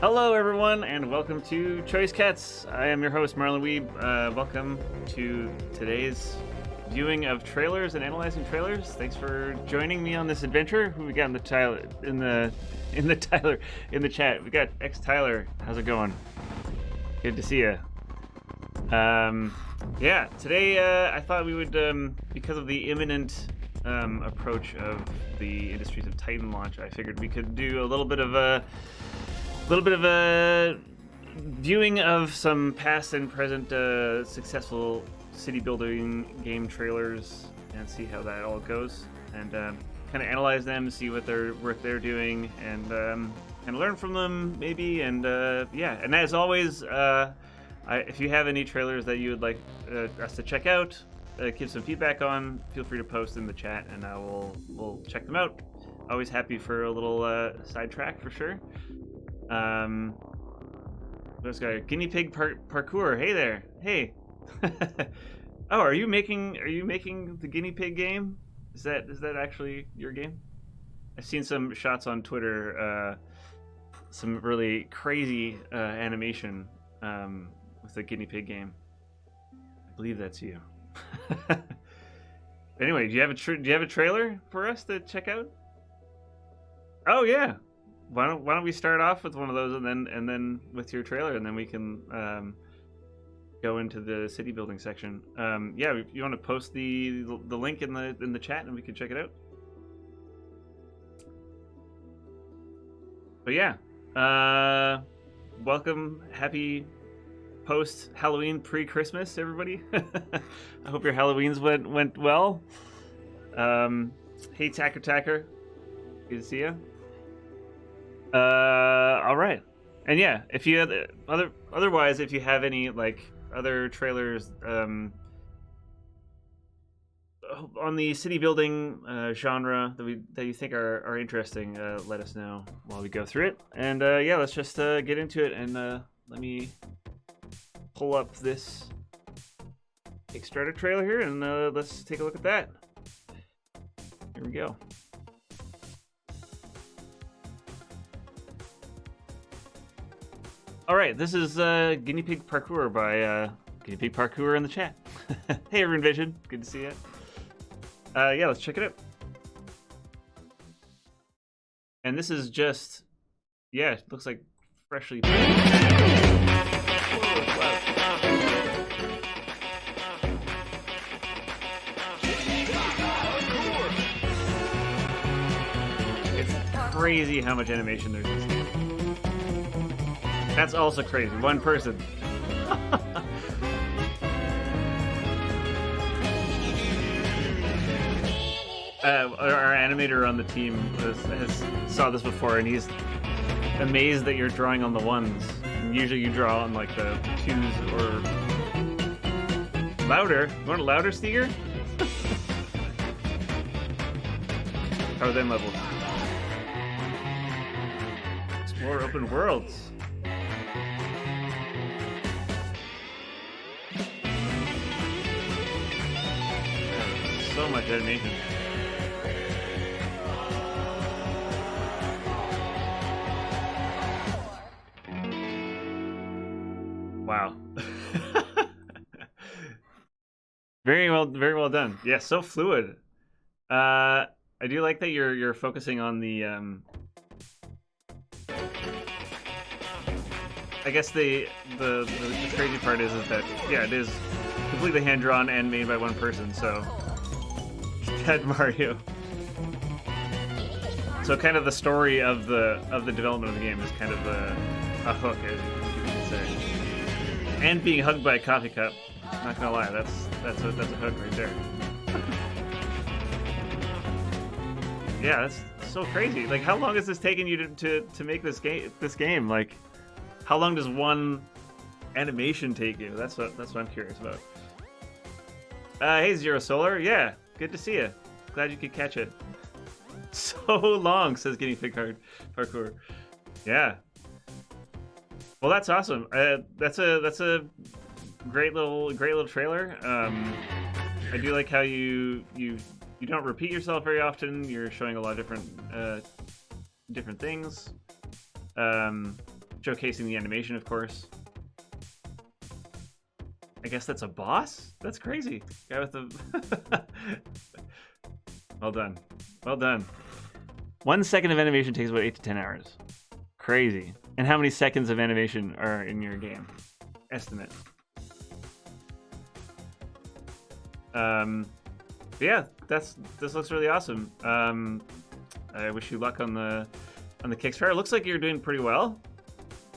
Hello everyone and welcome to Choice Cats. I am your host Marlon Weeb. Welcome to today's viewing of trailers and analyzing trailers. Thanks for joining me on this adventure. Who we got in the chat? We got X Tyler. How's it going? Good to see you. Yeah, today I thought we would, because of the imminent approach of the Industries of Titan launch, I figured we could do a little bit of a viewing of some past and present successful city building game trailers and see how that all goes, and kind of analyze them, see what they're doing, and learn from them maybe. And yeah, and as always, if you have any trailers that you would like us to check out, give some feedback on, feel free to post in the chat, and we'll check them out. Always happy for a little sidetrack for sure. This guy, guinea pig parkour. Hey there. Hey. Oh, are you making the guinea pig game? Is that actually your game? I've seen some shots on Twitter. Some really crazy animation with the guinea pig game. I believe that's you. Anyway, do you have a trailer for us to check out? Oh yeah. Why don't we start off with one of those and then with your trailer, and then we can go into the city building section. Yeah, if you want to post the link in the chat and we can check it out. But yeah, welcome, happy post-Halloween, pre-Christmas, everybody. I hope your Halloweens went well. Hey, Tacker, good to see you. All right, and yeah, if you have otherwise, if you have any like other trailers on the city building genre that you think are interesting, let us know while we go through it. And yeah, let's just get into it, and let me pull up this Kickstarter trailer here, and let's take a look at that. Here we go. All right, this is Guinea Pig Parkour by Guinea Pig Parkour in the chat. Hey, Everyone Vision, good to see you. Yeah, let's check it out. And this is just, yeah, it looks like freshly painted. It's crazy how much animation there's in this game. That's also crazy. One person. Our animator on the team has saw this before, and he's amazed that you're drawing on the ones. And usually you draw on like the twos or louder. You want a louder, Steger? How are them levels? Explore open worlds. So much animation. Wow. Very well done. Yeah, so fluid. I do like that you're focusing on the I guess the crazy part is that yeah, it is completely hand drawn and made by one person, so that Mario. So kind of the story of the development of the game is kind of a hook, as you can say. And being hugged by a coffee cup. Not gonna lie, that's a hook right there. Yeah, that's so crazy. Like, how long has this taken you to make this game? Like, how long does one animation take you? That's what I'm curious about. Hey, Zero Solar. Yeah, good to see you. Glad you could catch it. So long, says Guinea Pig Parkour. Yeah. Well, that's awesome. That's a great little trailer. I do like how you don't repeat yourself very often. You're showing a lot of different things. Showcasing the animation, of course. I guess that's a boss? That's crazy. Guy with the... Well done. Well done. 1 second of animation takes about 8 to 10 hours. Crazy. And how many seconds of animation are in your game? Estimate. Yeah, this looks really awesome. I wish you luck on the Kickstarter. It looks like you're doing pretty well.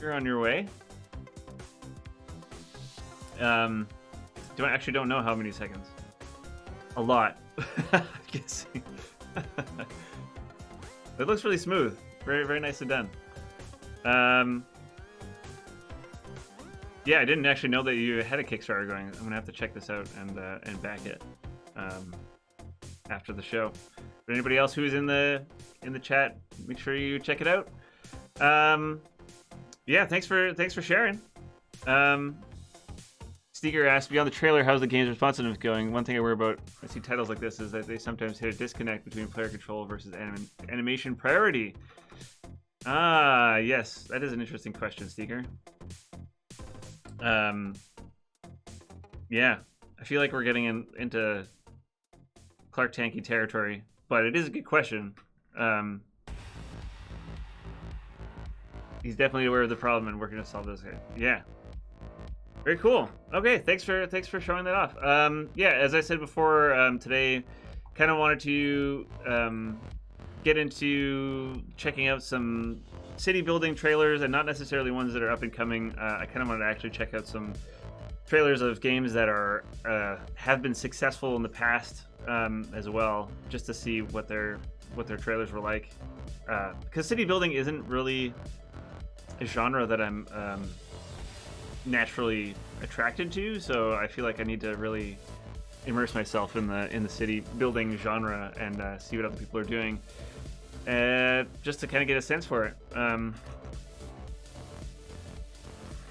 You're on your way. Actually don't know how many seconds. A lot. I'm guessing. It looks really smooth. Very, very nicely done. Yeah, I didn't actually know that you had a Kickstarter going. I'm gonna have to check this out and back it after the show. For anybody else who's in the chat, make sure you check it out. Yeah, thanks for sharing. Steger asked, beyond the trailer, how's the game's responsiveness going? One thing I worry about, I see titles like this, is that they sometimes hit a disconnect between player control versus animation priority. Ah, yes, that is an interesting question, Steger. Yeah, I feel like we're getting into Clark Tanky territory, but it is a good question. He's definitely aware of the problem and working to solve this. Yeah. Very cool. Okay, thanks for showing that off. Yeah, as I said before, today, kind of wanted to get into checking out some city building trailers, and not necessarily ones that are up and coming. I kind of wanted to actually check out some trailers of games that are have been successful in the past as well, just to see what their trailers were like. Because city building isn't really a genre that I'm naturally attracted to, so I feel like I need to really immerse myself in the city building genre and see what other people are doing, just to kind of get a sense for it.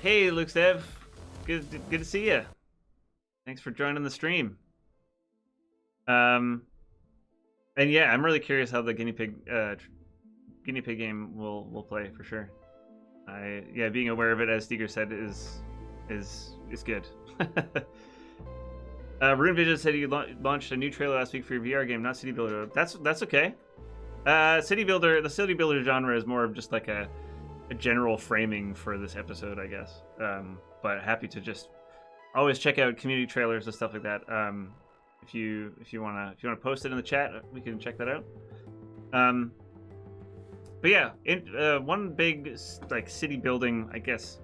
Hey, Luke Dev, good to see you. Thanks for joining the stream. And yeah, I'm really curious how the guinea pig game will play for sure. Yeah, being aware of it, as Steger said, is good. Rune Vision said you launched a new trailer last week for your VR game, not City Builder. That's okay. The City Builder genre is more of just like a general framing for this episode, I guess. But happy to just always check out community trailers and stuff like that. If you wanna post it in the chat, we can check that out. But yeah, one big like city building, I guess,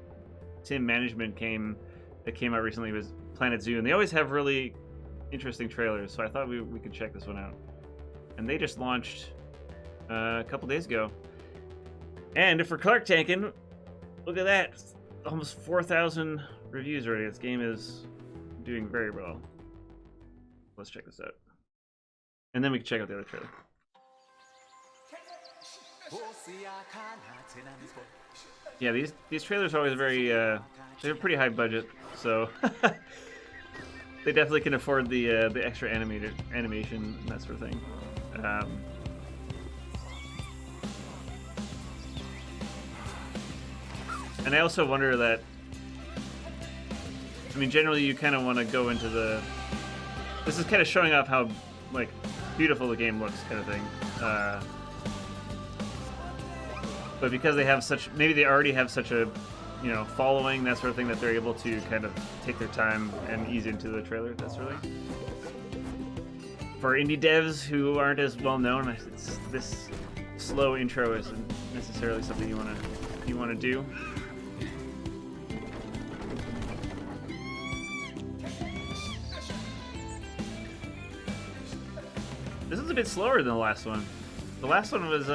sim management game that came out recently was Planet Zoo, and they always have really interesting trailers. So I thought we could check this one out. And they just launched a couple days ago. And if we're Clark tanking, look at that, almost 4,000 reviews already. This game is doing very well. Let's check this out, and then we can check out the other trailer. Yeah, these trailers are always very they're pretty high budget, so they definitely can afford the extra animation and that sort of thing. And I also wonder that, I mean, generally you kind of want to go into the, this is kind of showing off how like beautiful the game looks, kind of thing. But because they have such, maybe they already have such a, following, that sort of thing, that they're able to kind of take their time and ease into the trailer, that sort of thing. For indie devs who aren't as well known, this slow intro isn't necessarily something you want to do. This is a bit slower than the last one. The last one was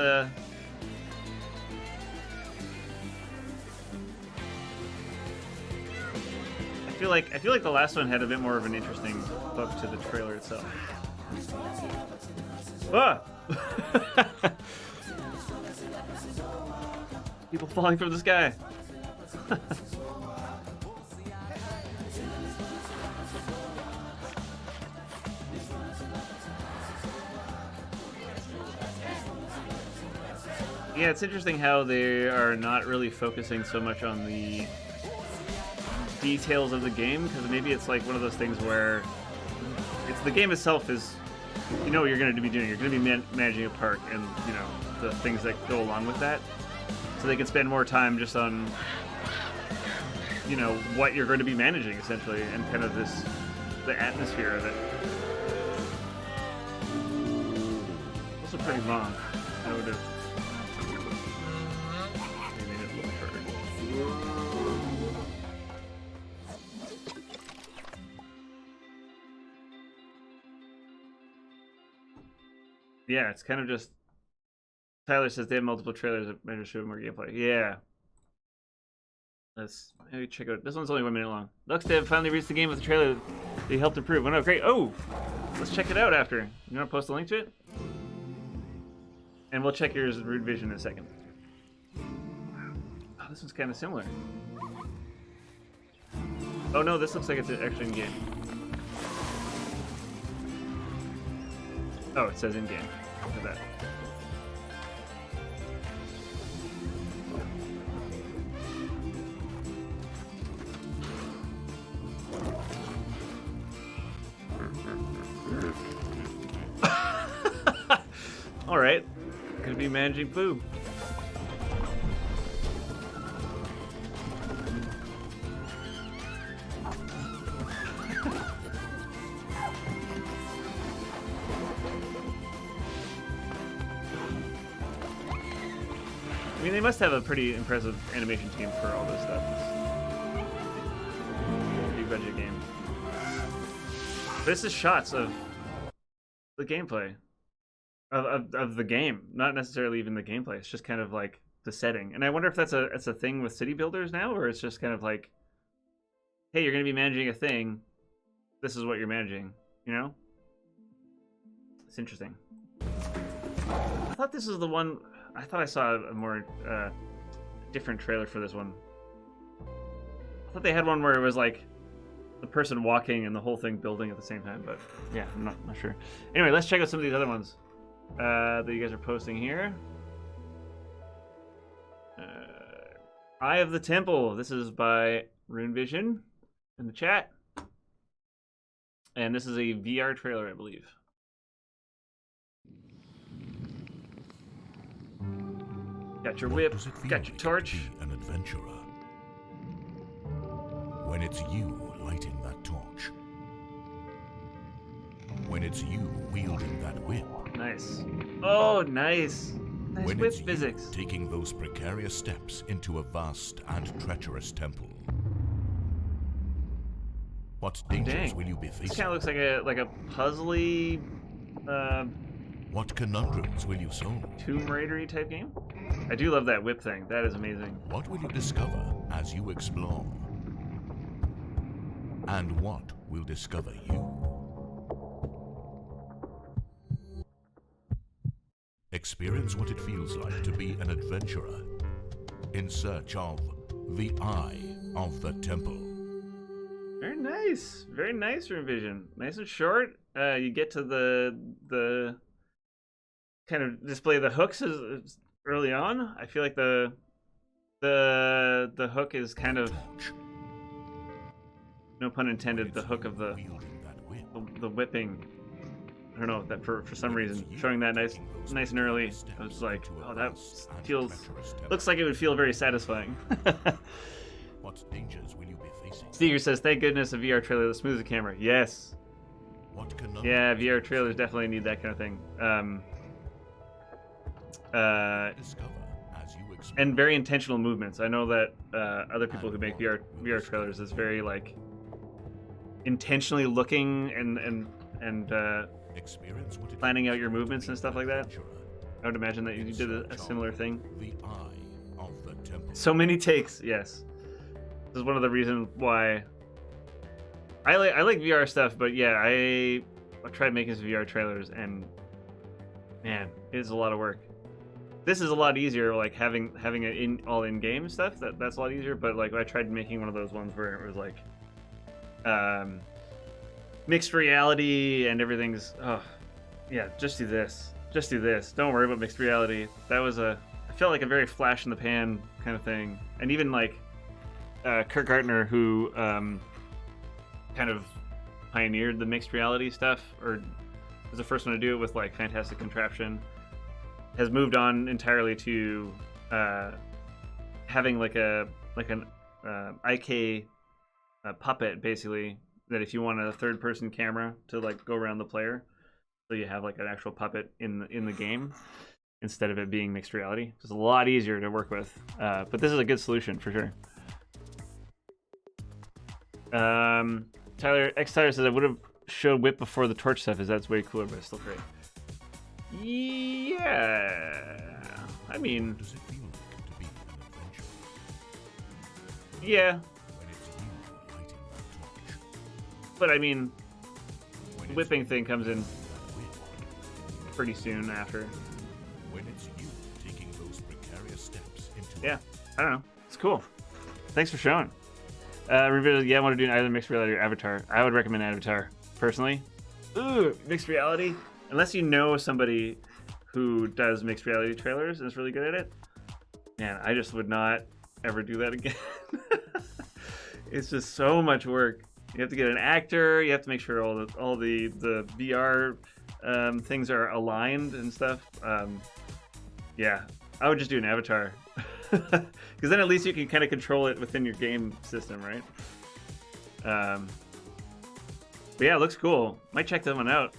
I feel like the last one had a bit more of an interesting hook to the trailer itself. Ah! People falling from the sky. Yeah, it's interesting how they are not really focusing so much on the details of the game, because maybe it's like one of those things where it's the game itself is, you know what you're going to be doing. You're going to be managing a park and, you know, the things that go along with that. So they can spend more time just on, you know, what you're going to be managing, essentially, and kind of the atmosphere of it. Also pretty long. I would have made it a little shorter. Yeah, it's kind of just... Tyler says they have multiple trailers that might show more gameplay. Yeah. Let's maybe check out... This one's only 1 minute long. Looks to have finally reached the game with the trailer they helped improve. Oh, no, great. Oh! Let's check it out after. You want to post a link to it? And we'll check yours with Rude Vision in a second. Oh, this one's kind of similar. Oh no, this looks like it's actually in-game. Oh, it says in-game. Look at that. All right, could be managing Boo. I mean, they must have a pretty impressive animation team for all this stuff. It's a big budget game. This is shots of the gameplay. Of the game, not necessarily even the gameplay. It's just kind of like the setting, and I wonder if that's a thing with city builders now, or it's just kind of like, hey, you're going to be managing a thing. This is what you're managing. You know, it's interesting. I thought this was the one. I thought I saw a more different trailer for this one. I thought they had one where it was like the person walking and the whole thing building at the same time, but yeah, I'm not sure. Anyway, let's check out some of these other ones that you guys are posting here. Eye of the Temple. This is by Rune Vision in the chat. And this is a VR trailer, I believe. Got your whip, got your torch. An adventurer. When it's you lighting that torch. When it's you wielding that whip. Nice. Oh, nice. Nice when whip it's physics. You taking those precarious steps into a vast and treacherous temple. What dangers will you be facing? This kind of looks like a puzzly, what conundrums will you solve? Tomb Raider-y type game. I do love that whip thing. That is amazing. What will you discover as you explore? And what will discover you? Experience what it feels like to be an adventurer in search of the Eye of the Temple. Very nice. Very nice, Revision. Nice and short. You get to the kind of display the hooks is early on. I feel like the hook is kind of, no pun intended, the hook of the whipping. I don't know, that for some reason showing that nice and early. I was like, oh, that looks like it would feel very satisfying. What dangers will you be facing? Steger says, thank goodness a VR trailer that smooths the camera. Yes. Yeah, VR trailers definitely need that kind of thing. And very intentional movements. I know that other people who make VR trailers is very like intentionally looking and planning out your movements and stuff like that. I would imagine that you did a similar thing. So many takes, yes. This is one of the reasons why I like VR stuff, but yeah, I tried making some VR trailers, and man, it is a lot of work. This is a lot easier, like having it all in game stuff. That's a lot easier. But like I tried making one of those ones where it was like mixed reality and everything's. Oh, yeah, just do this. Just do this. Don't worry about mixed reality. That was I felt like a very flash in the pan kind of thing, and even like Kurt Gartner, who kind of pioneered the mixed reality stuff, or was the first one to do it with like Fantastic Contraption, has moved on entirely to having like an IK puppet, basically, that if you want a third-person camera to like go around the player, so you have like an actual puppet in the game instead of it being mixed reality. It's a lot easier to work with, but this is a good solution for sure. Tyler says I would have showed Whip before the torch stuff, as that's way cooler, but it's still great. Yeah, I mean, Does it feel like to be an adventure? yeah, When it's you lighting that torch. but I mean, When it's whipping thing comes in that whip. pretty soon after. When it's you taking those precarious steps into Yeah, I don't know. It's cool. Thanks for showing. Review, yeah, I want to do either mixed reality or Avatar. I would recommend Avatar, personally. Ooh, mixed reality. Unless you know somebody who does mixed reality trailers and is really good at it. Man, I just would not ever do that again. It's just so much work. You have to get an actor. You have to make sure all the VR things are aligned and stuff. Yeah, I would just do an Avatar. Because then at least you can kind of control it within your game system, right? But yeah, it looks cool. Might check that one out.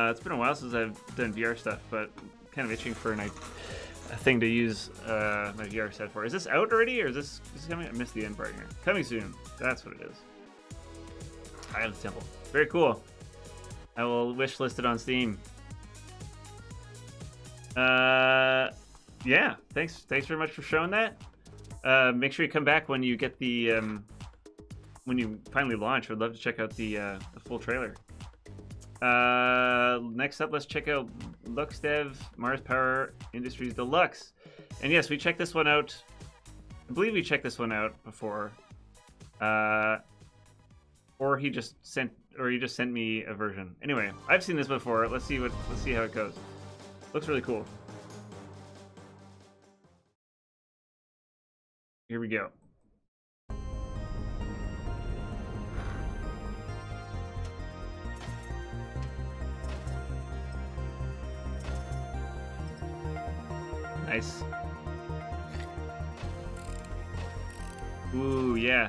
It's been a while since I've done VR stuff, but kind of itching for a thing to use my VR set for. Is this out already, or is this coming? I missed the end part here. Coming soon. That's what it is. Eye of the Temple. Very cool. I will wish list it on Steam. Yeah, thanks very much for showing that. Make sure you come back when you get the when you finally launch. I'd love to check out the full trailer. Next up, let's check out LuxDev Mars Power Industries Deluxe. And yes, we checked this one out. I believe we checked this one out before. Or he just sent me a version. Anyway, I've seen this before. Let's see how it goes. Looks really cool. Here we go. Nice. Ooh, yeah.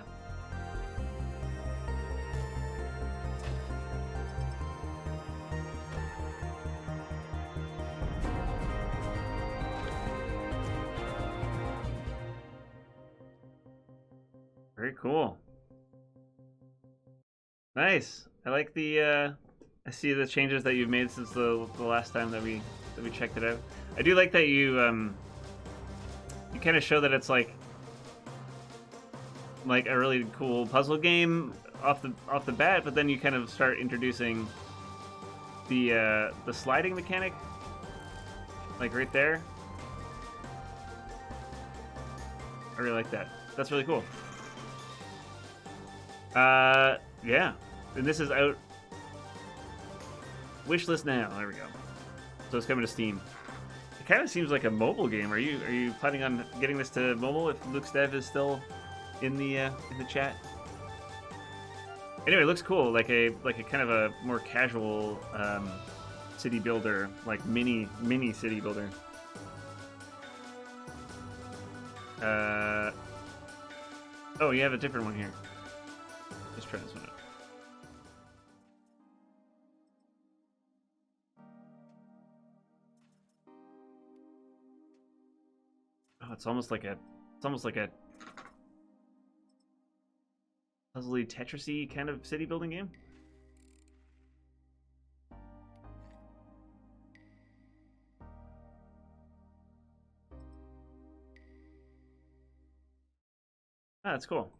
Very cool. Nice. I like the I see the changes that you've made since the last time that we checked it out. I do like that you kind of show that it's like a really cool puzzle game off the bat, but then you kind of start introducing the sliding mechanic, like right there. I really like that. That's really cool. Yeah, and this is out. Wishlist now. There we go. So it's coming to Steam. It kind of seems like a mobile game. Are you planning on getting this to mobile if LuxDev is still in the chat? Anyway, it looks cool. Like a kind of a more casual city builder, like mini city builder. Oh, you have a different one here. Let's try this one out. Oh, it's almost like a puzzly Tetris-y kind of city building game. Ah, that's cool.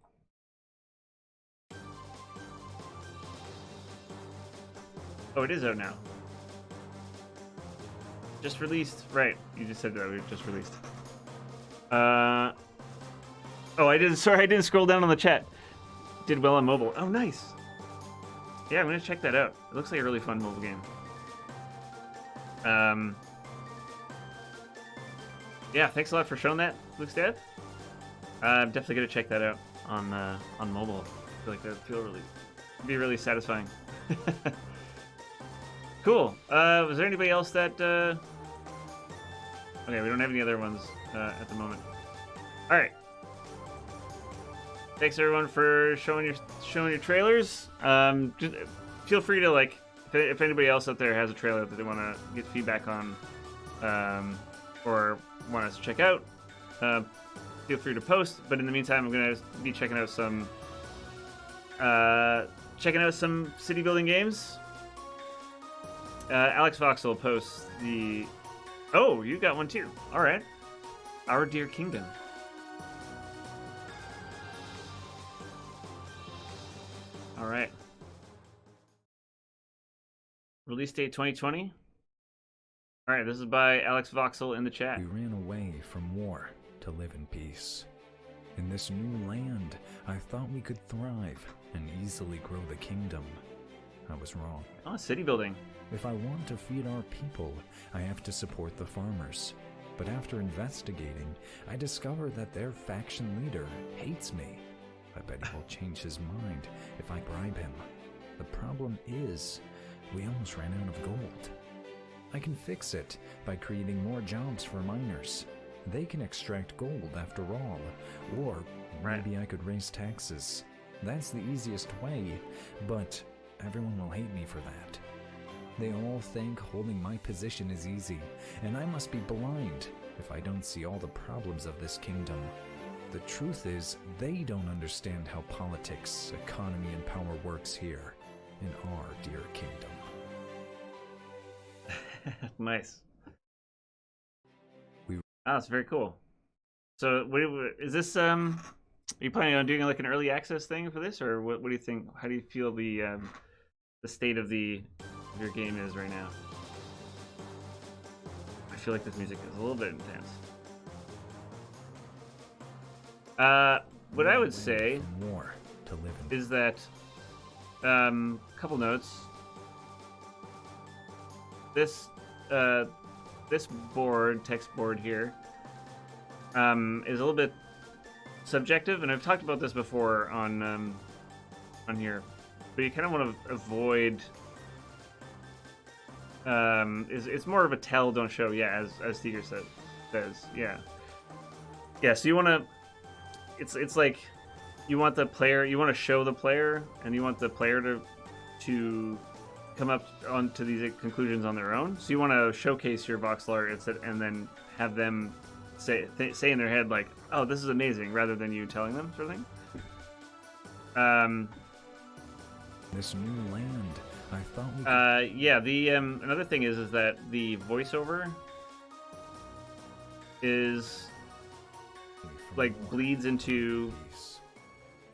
Oh, it is out now. Just released. Right. You just said that. We just released. Oh, I didn't scroll down on the chat. Did well on mobile. Oh, nice. Yeah, I'm going to check that out. It looks like a really fun mobile game. Yeah, thanks a lot for showing that, Luke's dad. I'm definitely gonna check that out on mobile. I feel like that'd be really satisfying. Cool. Was there anybody else that? Okay, we don't have any other ones at the moment. All right. Thanks everyone for showing your trailers. Just feel free to like if anybody else out there has a trailer that they want to get feedback on, or want us to check out, feel free to post. But in the meantime, I'm gonna be checking out some city building games. Alex Voxel posts the. Oh, you got one too. All right. Our Dear Kingdom. All right. Release date 2020. All right, this is by Alex Voxel in the chat. We ran away from war to live in peace. In this new land, I thought we could thrive and easily grow the kingdom. I was wrong. Oh, city building. If I want to feed our people, I have to support the farmers. But after investigating, I discover that their faction leader hates me. I bet he will change his mind if I bribe him. The problem is, we almost ran out of gold. I can fix it by creating more jobs for miners. They can extract gold after all, or maybe I could raise taxes. That's the easiest way, but everyone will hate me for that. They all think holding my position is easy, and I must be blind if I don't see all the problems of this kingdom. The truth is, they don't understand how politics, economy, and power works here in our dear kingdom. Nice. That's very cool. So, is this? Are you planning on doing like an early access thing for this, or what do you think? How do you feel the state of your game is right now? I feel like this music is a little bit intense. What I would say is that couple notes. This board, text board here, is a little bit subjective, and I've talked about this before on here. But you kind of want to avoid. It's more of a tell, don't show. Yeah, as Tiger says. Yeah. So you want to. It's like you want the player. You want to show the player, and you want the player to come up onto these conclusions on their own. So you want to showcase your voxel art and then have them say in their head like, "Oh, this is amazing," rather than you telling them, sort of thing. This new land, I thought we could... Yeah. The another thing is that the voiceover is like bleeds into.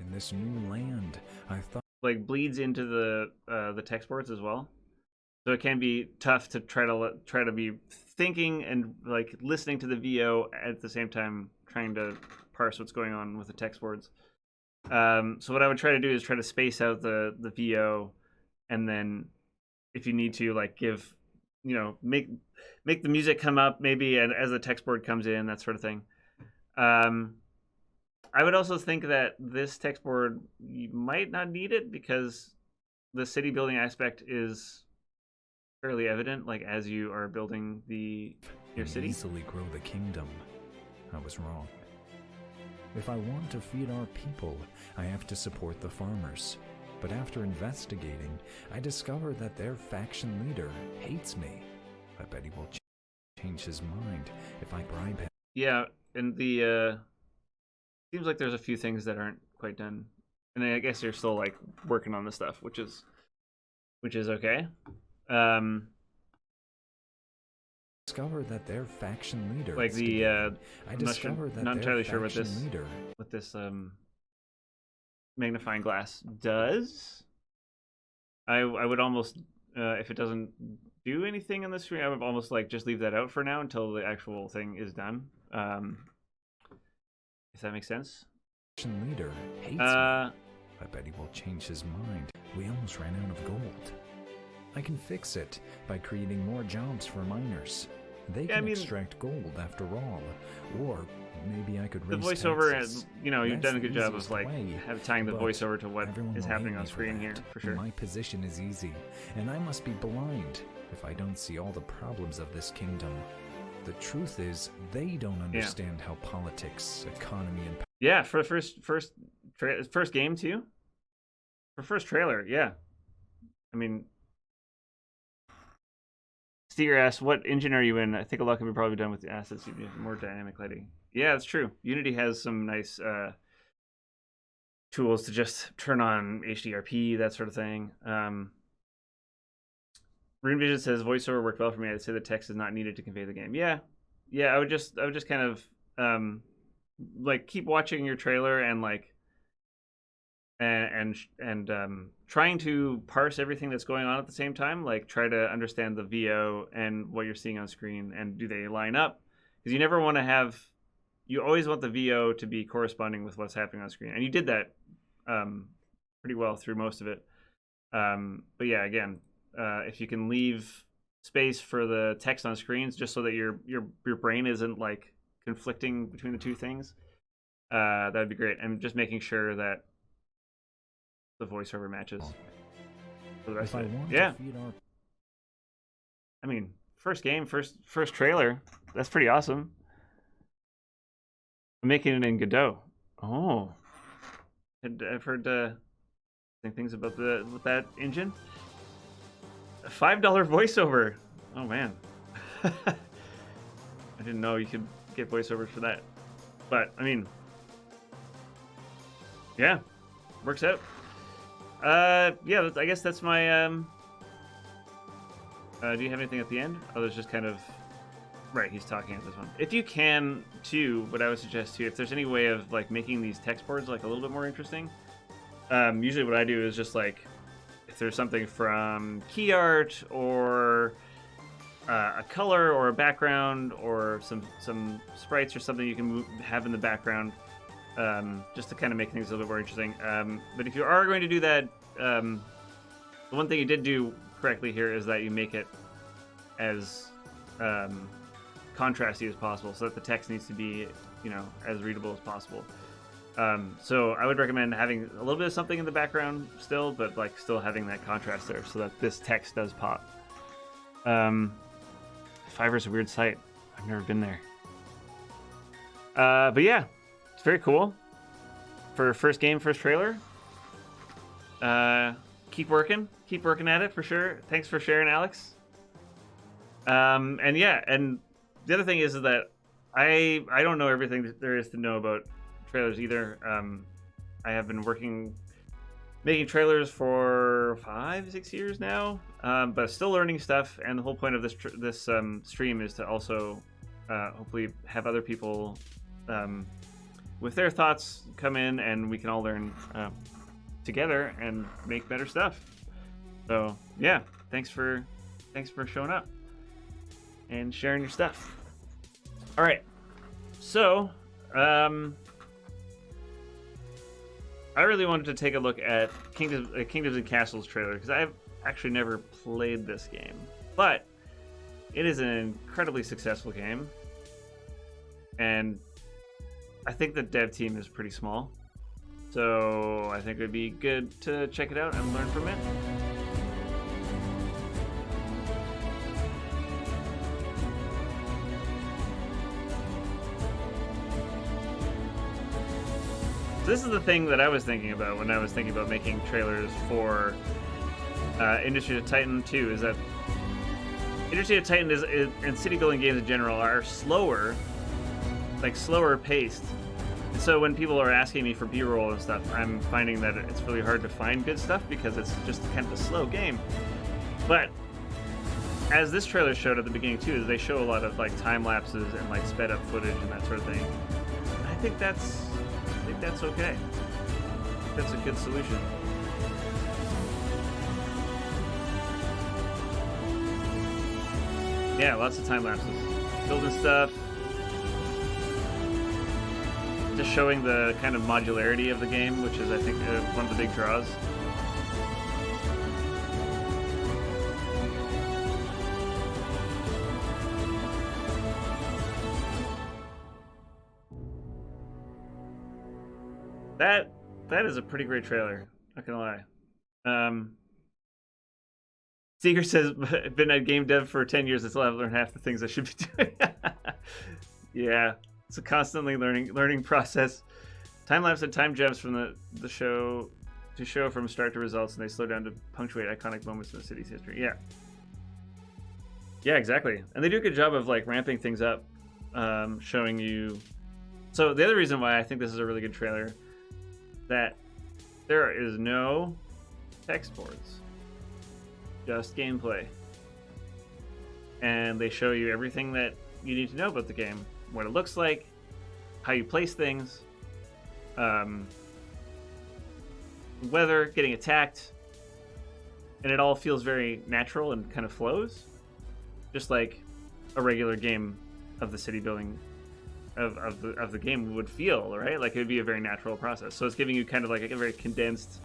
In this new land, I thought. Like bleeds into the text boards as well, so it can be tough to try to be thinking and like listening to the VO at the same time trying to parse what's going on with the text boards. So what I would try to do is try to space out the VO, and then if you need to like give, make the music come up maybe and as the text board comes in, that sort of thing. I would also think that this text board, you might not need it because the city building aspect is fairly evident, like as you are building your city. Easily grow the kingdom. I was wrong. If I want to feed our people, I have to support the farmers. But after investigating, I discover that their faction leader hates me. I bet he will change his mind if I bribe him. Yeah, and the seems like there's a few things that aren't quite done, and I guess you're still like working on the stuff, which is okay. Discover that their faction leader. Like the I discover that not their entirely sure leader. what this magnifying glass does. I would almost if it doesn't do anything on the screen, I would almost like just leave that out for now until the actual thing is done. If that makes sense. Leader hates me. I bet he will change his mind. We almost ran out of gold. I can fix it by creating more jobs for miners. They Yeah, I can mean, extract gold after all. Or maybe I could the raise voiceover, taxes. you know, you've That's done a the good job of easiest like way, tying the but voiceover to what everyone is will hate happening me on for screen here, that. for sure. My position is easy, and I must be blind if I don't see all the problems of this kingdom. The truth is, they don't understand how politics, economy, and Yeah, for the first game too. For first trailer, yeah. I mean, Steger asks, "What engine are you in?" I think a lot can be probably done with the assets. You have more dynamic lighting. Yeah, that's true. Unity has some nice tools to just turn on HDRP, that sort of thing. Rune Vision says voiceover worked well for me. I'd say the text is not needed to convey the game. Yeah. I would just kind of like keep watching your trailer and like and trying to parse everything that's going on at the same time. Like try to understand the VO and what you're seeing on screen, and do they line up? Because you never want to have. You always want the VO to be corresponding with what's happening on screen, and you did that pretty well through most of it. But yeah, again, if you can leave space for the text on screens, just so that your brain isn't like conflicting between the two things, that would be great. And just making sure that the voiceover matches for the rest if I of it. want Yeah, to feed our I mean, first game, first trailer. That's pretty awesome. I'm making it in Godot. Oh, I've heard things about with that engine. A $5 voiceover. Oh man, I didn't know you could get voiceovers for that. But I mean, yeah, works out. Yeah, I guess that's my. Do you have anything at the end? Oh, there's just kind of. Right, he's talking at this one. If you can, too, what I would suggest too, if there's any way of like making these text boards like a little bit more interesting, usually what I do is just like, if there's something from key art or a color or a background or some sprites or something you can have in the background, just to kind of make things a little bit more interesting. But if you are going to do that, the one thing you did do correctly here is that you make it as contrasty as possible, so that the text needs to be, you know, as readable as possible. So I would recommend having a little bit of something in the background still, but like still having that contrast there, so that this text does pop. Fiverr's a weird site. I've never been there. But yeah, it's very cool for first game, first trailer. Keep working at it for sure. Thanks for sharing, Alex. And yeah, and the other thing is that I don't know everything that there is to know about trailers either. I have been making trailers for 5-6 years now, but still learning stuff. And the whole point of this stream is to also hopefully have other people with their thoughts come in, and we can all learn together and make better stuff. So yeah, thanks for showing up and sharing your stuff. All right, so I really wanted to take a look at Kingdoms and Castles trailer, because I've actually never played this game, but it is an incredibly successful game, and I think the dev team is pretty small, so I think it would be good to check it out and learn from it. This is the thing that I was thinking about when I was thinking about making trailers for Industry of Titan 2, is that Industry of Titan and city building games in general are slower paced. And so when people are asking me for B-roll and stuff, I'm finding that it's really hard to find good stuff because it's just kind of a slow game. But as this trailer showed at the beginning too, is they show a lot of like time lapses and like sped up footage and that sort of thing. I think that's okay. That's a good solution. Yeah, lots of time lapses. Building stuff. Just showing the kind of modularity of the game, which is, I think, one of the big draws. that is a pretty great trailer. Not gonna lie. Seeker says, been a game dev for 10 years, I still haven't learned half the things I should be doing. Yeah, it's a constantly learning process. Time-lapse and time gems from the show to show from start to results, and they slow down to punctuate iconic moments in the city's history. Yeah. Yeah, exactly. And they do a good job of like ramping things up, showing you. So the other reason why I think this is a really good trailer, that there is no text boards. Just gameplay. And they show you everything that you need to know about the game. What it looks like, how you place things, weather, getting attacked, and it all feels very natural and kind of flows. Just like a regular game of the city building of the game would feel, right? Like it would be a very natural process. So it's giving you kind of like a very condensed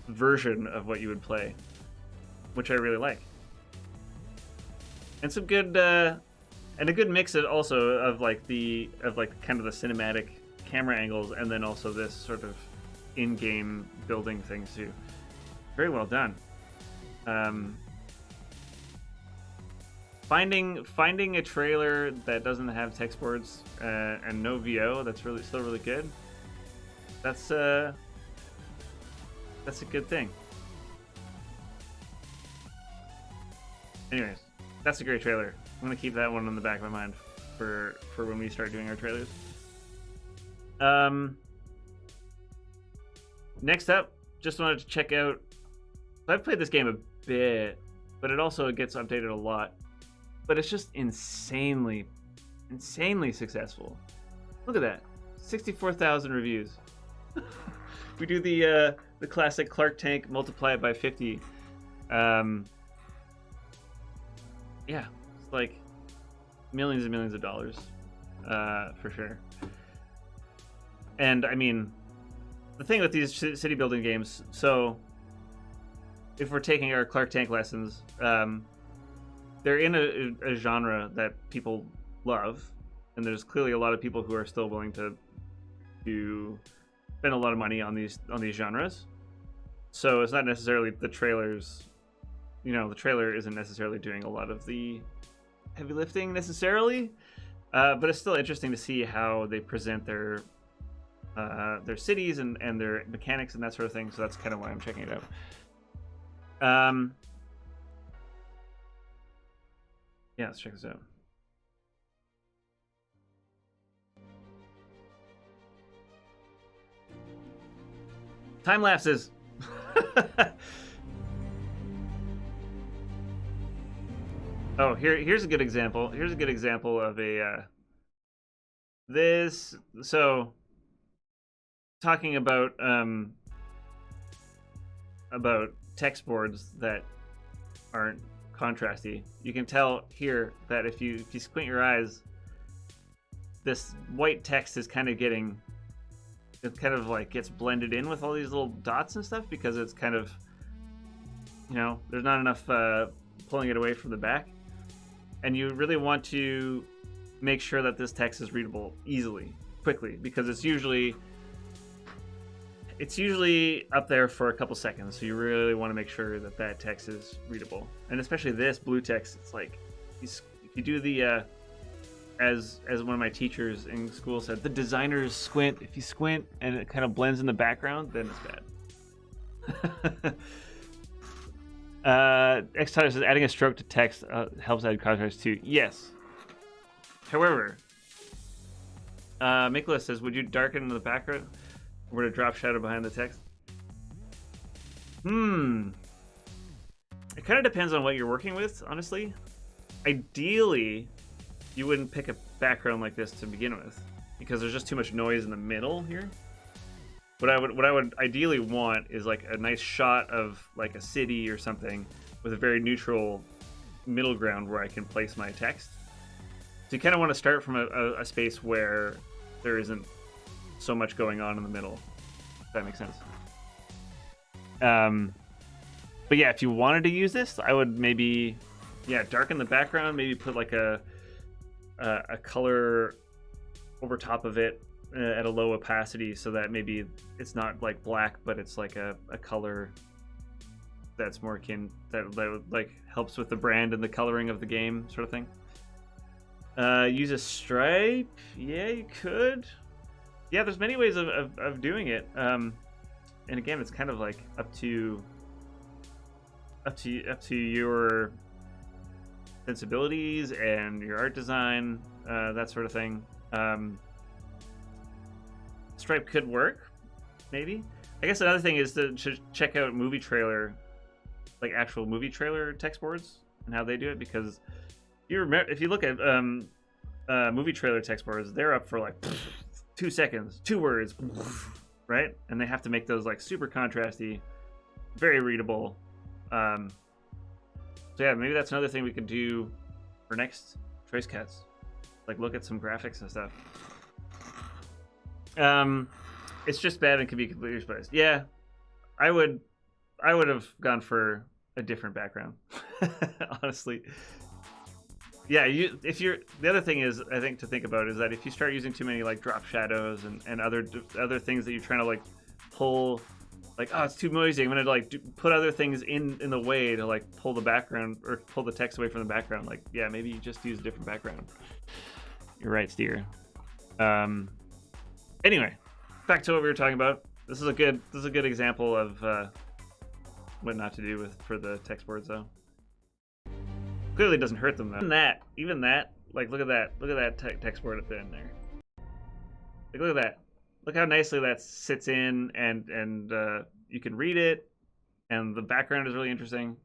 version of what you would play, which I really like. And some good and a good mix also of like kind of the cinematic camera angles, and then also this sort of in-game building things too. Very well done. Finding a trailer that doesn't have text boards and no VO, that's still really good. That's a good thing. Anyways, that's a great trailer. I'm gonna keep that one in the back of my mind for when we start doing our trailers. Next up, just wanted to check out. I've played this game a bit, but it also gets updated a lot. But it's just insanely successful. Look at that, 64,000 reviews. We do the classic Clark tank, multiply it by 50. Yeah, it's like millions and millions of dollars, for sure. And I mean, the thing with these city building games, so if we're taking our Clark tank lessons, they're in a genre that people love, and there's clearly a lot of people who are still willing to spend a lot of money on these genres. So it's not necessarily the trailers. The trailer isn't necessarily doing a lot of the heavy lifting necessarily, but it's still interesting to see how they present their cities and their mechanics and that sort of thing. So that's kind of why I'm checking it out. Yeah, let's check this out. Time lapses. Oh, here's a good example. Here's a good example of a this. So talking about text boards that aren't contrasty, you can tell here that if you squint your eyes, this white text is kind of like gets blended in with all these little dots and stuff, because it's kind of, there's not enough pulling it away from the back, and you really want to make sure that this text is readable quickly, because it's usually up there for a couple seconds, so you really want to make sure that text is readable. And especially this blue text, it's like, if you do the as one of my teachers in school said, the designer's squint. If you squint and it kind of blends in the background, then it's bad. X-Tyler says adding a stroke to text helps add contrast too. Yes. However, Nicholas says, would you darken the background or to drop shadow behind the text? It kind of depends on what you're working with, honestly. Ideally, you wouldn't pick a background like this to begin with, because there's just too much noise in the middle here. What I would ideally want is like a nice shot of like a city or something with a very neutral middle ground where I can place my text. So you kind of want to start from a space where there isn't so much going on in the middle, if that makes sense. But yeah, if you wanted to use this, I would maybe darken the background, maybe put like a color over top of it, at a low opacity so that maybe it's not like black, but it's like a color that's more akin, that like helps with the brand and the coloring of the game sort of thing. Use a stripe. Yeah, you could. Yeah, there's many ways of doing it. And again, it's kind of like up to your sensibilities and your art design, that sort of thing. Stripe could work, maybe. I guess another thing is to check out movie trailer, like actual movie trailer text boards and how they do it, because you remember, if you look at movie trailer text boards, they're up for like 2 seconds, 2 words, right? And they have to make those like super contrasty, very readable. So yeah, maybe that's another thing we could do for next Choice Cuts, like look at some graphics and stuff. It's just bad and can be completely spliced. Yeah, I would have gone for a different background, honestly. Yeah, the other thing is, I think, to think about is that if you start using too many like drop shadows and other things that you're trying to like pull, like, oh, it's too noisy, I'm gonna like put other things in the way to like pull the background or pull the text away from the background. Like, yeah, maybe you just use a different background. You're right, Steer. Anyway, back to what we were talking about. This is a good example of what not to do for the text boards, though. Clearly doesn't hurt them, though. Even that, like, look at that text board up there in there. Like, look at that. Look how nicely that sits in, and you can read it, and the background is really interesting.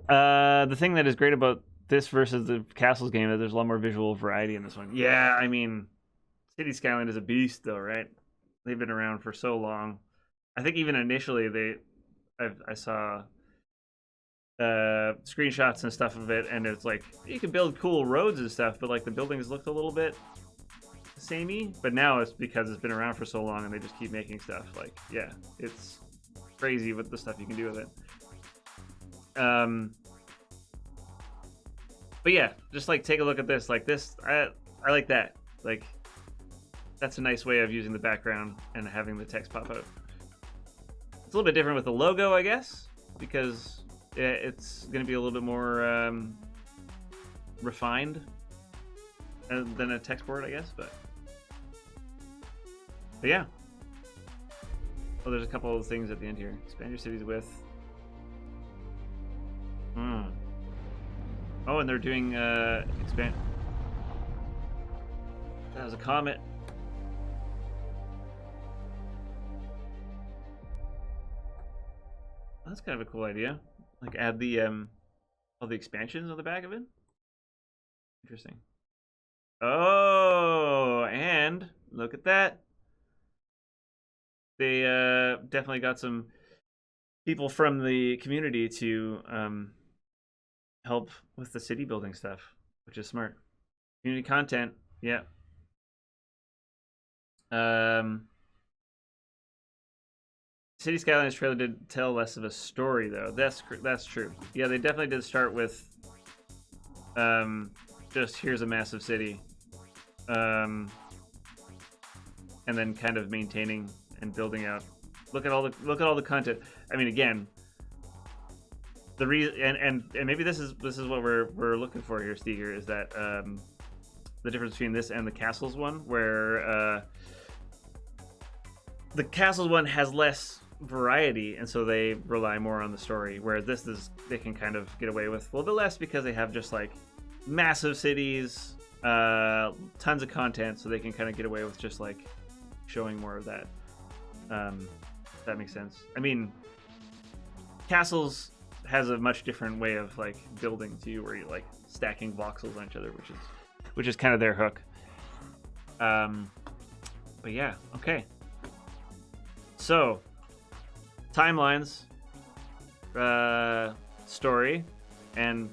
The thing that is great about this versus the Castles game is there's a lot more visual variety in this one. Yeah, I mean, City Skyline is a beast, though, right? They've been around for so long. I think even initially I saw screenshots and stuff of it, and it's like you can build cool roads and stuff, but like the buildings looked a little bit samey. But now it's because it's been around for so long and they just keep making stuff. Like, yeah, it's crazy with the stuff you can do with it. But yeah, just like take a look at this. Like this, I like that. Like, that's a nice way of using the background and having the text pop out. It's a little bit different with the logo, I guess, because it's going to be a little bit more refined than a text board, I guess. But yeah. Oh, there's a couple of things at the end here. Expand your cities with. Oh, and they're doing expand. That was a comet. That's kind of a cool idea. Like add the all the expansions on the back of it. Interesting. Oh, and look at that. They definitely got some people from the community to help with the city building stuff, which is smart. Community content, yeah. City Skylines trailer did tell less of a story, though. That's true. Yeah, they definitely did start with just here's a massive city, and then kind of maintaining and building out. Look at all the content. I mean, again, the reason and maybe this is what we're looking for here, Steger, is that the difference between this and the Castles one, where the Castles one has less variety, and so they rely more on the story, where this is, they can kind of get away with a little bit less because they have just like massive cities, tons of content, so they can kind of get away with just like showing more of that. If that makes sense. I mean, Castles has a much different way of like building too, where you're like stacking voxels on each other, which is kind of their hook. But yeah, okay. So timelines, story, and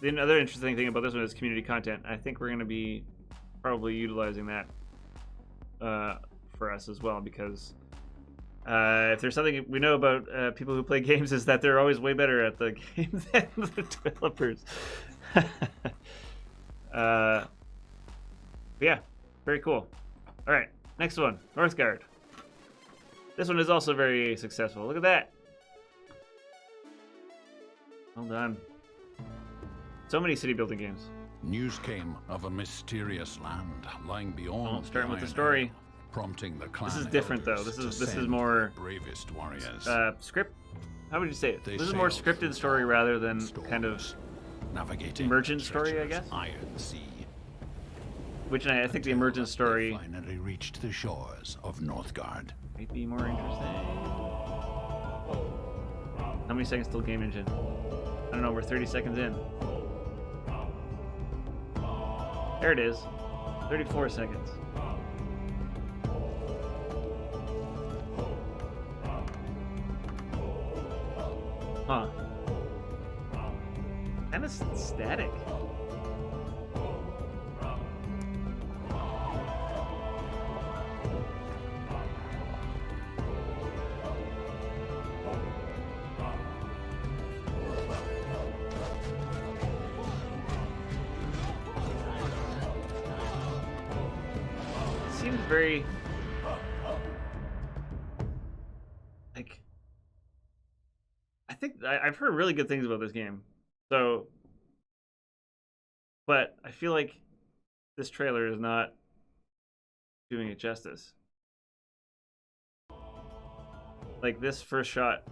the other interesting thing about this one is community content. I think we're going to be probably utilizing that for us as well, because if there's something we know about people who play games, is that they're always way better at the game than the developers. But yeah, very cool. All right, next one, Northgard. This one is also very successful. Look at that. Well done. So many city building games. News came of a mysterious land lying beyond. Oh, starting with the Iron story. Hill, prompting the clan. This is different though. elders This to is send more their bravest warriors. Script. How would you say it? They This is more sailed through scripted story rather than storms, kind of navigating emergent the story, I treacherous guess? Iron Sea. which I think the until emergent they story finally reached the shores of Northgard. might be more interesting. How many seconds till game engine? I don't know. We're 30 seconds in. There it is. 34 seconds. Huh. Kind of static. Seems very like I've heard really good things about this game, so but I feel like this trailer is not doing it justice. Like this first shot,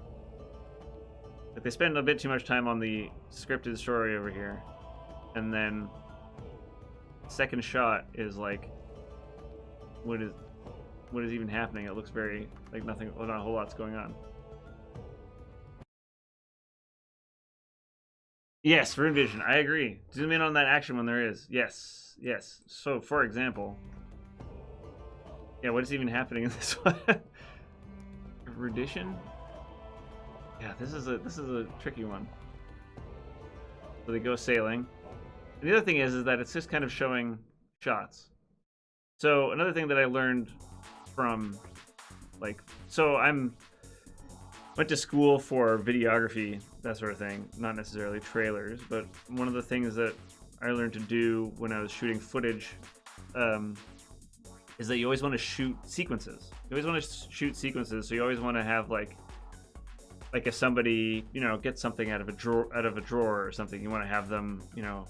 like they spend a bit too much time on the scripted story over here, and then second shot is like what is even happening? It looks very like nothing, well, not a whole lot's going on. Yes, Rune Vision, I agree. Zoom in on that action when there is. Yes, yes. So, for example, yeah, what is even happening in this one? Erudition? Yeah, this is a tricky one. So they go sailing. And the other thing is that it's just kind of showing shots. So another thing that I learned from, like, so went to school for videography, that sort of thing, not necessarily trailers, but one of the things that I learned to do when I was shooting footage is that you always want to shoot sequences. You always want to shoot sequences, so you always want to have like if somebody, you know, gets something out of a drawer or something, you want to have them, you know,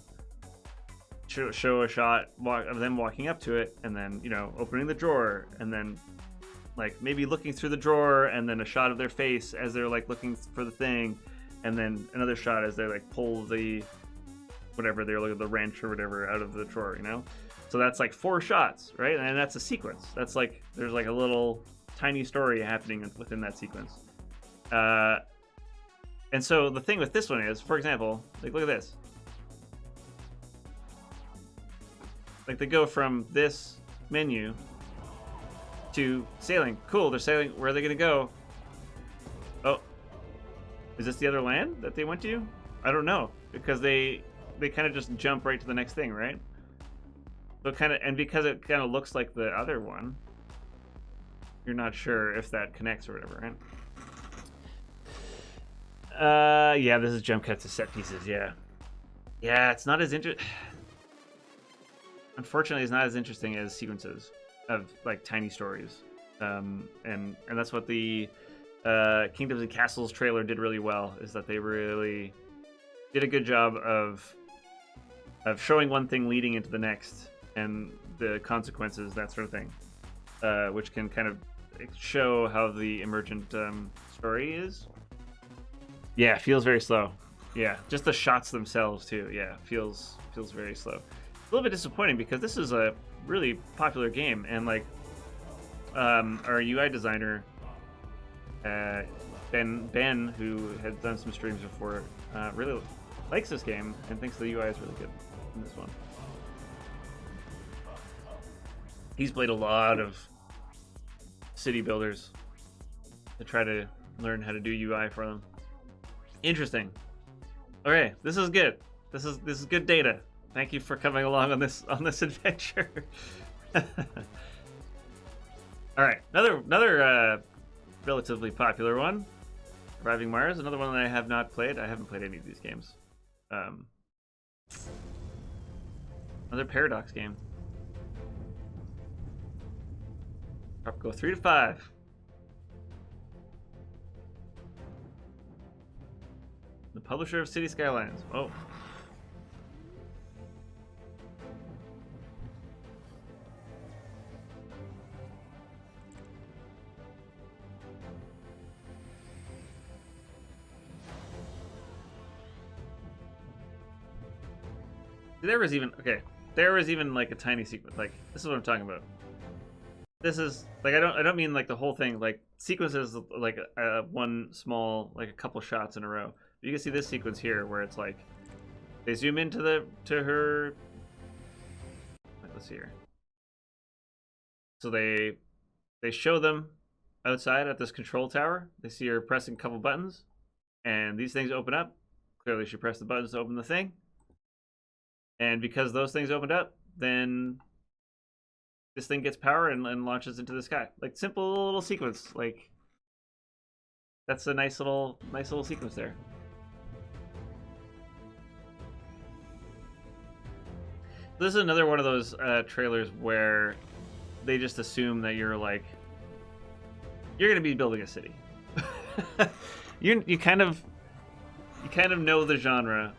show a shot of them walking up to it, and then, you know, opening the drawer, and then like maybe looking through the drawer, and then a shot of their face as they're like looking for the thing, and then another shot as they like pull the whatever, they're looking at the wrench or whatever out of the drawer, you know. So that's like 4 shots, right? And that's a sequence. That's like there's like a little tiny story happening within that sequence. And so the thing with this one is, for example, like look at this. Like they go from this menu to sailing. Cool, they're sailing. Where are they gonna go? Oh, is this the other land that they went to? I don't know, because they kind of just jump right to the next thing, right? So kind of, and because it kind of looks like the other one, you're not sure if that connects or whatever, right? Yeah, this is jump cuts to set pieces. Yeah, it's not as interesting. Unfortunately, it's not as interesting as sequences of like tiny stories, and that's what the Kingdoms and Castles trailer did really well. Is that they really did a good job of showing one thing leading into the next and the consequences, that sort of thing, which can kind of show how the emergent story is. Yeah, feels very slow. Yeah, just the shots themselves too. Yeah, feels very slow. A little bit disappointing because this is a really popular game, and like our UI designer Ben, who had done some streams before, really likes this game and thinks the UI is really good in this one. He's played a lot of city builders to try to learn how to do UI for them. Interesting. Okay, this is good. This is good data. Thank you for coming along on this adventure. All right, another relatively popular one, Arriving Mars. Another one that I have not played. I haven't played any of these games. Another Paradox game. Go 3 to 5. The publisher of City Skylines. Oh. There was even like a tiny sequence. Like, this is what I'm talking about. This is like, I don't mean like the whole thing. Like, sequences like one small, like a couple shots in a row. You can see this sequence here where it's like they zoom into her. Let's see here. So they show them outside at this control tower. They see her pressing a couple buttons, and these things open up. Clearly, she pressed the buttons to open the thing. And because those things opened up, then this thing gets power and launches into the sky. Like, simple little sequence. Like, that's a nice little sequence there. This is another one of those trailers where they just assume that you're going to be building a city. you kind of know the genre,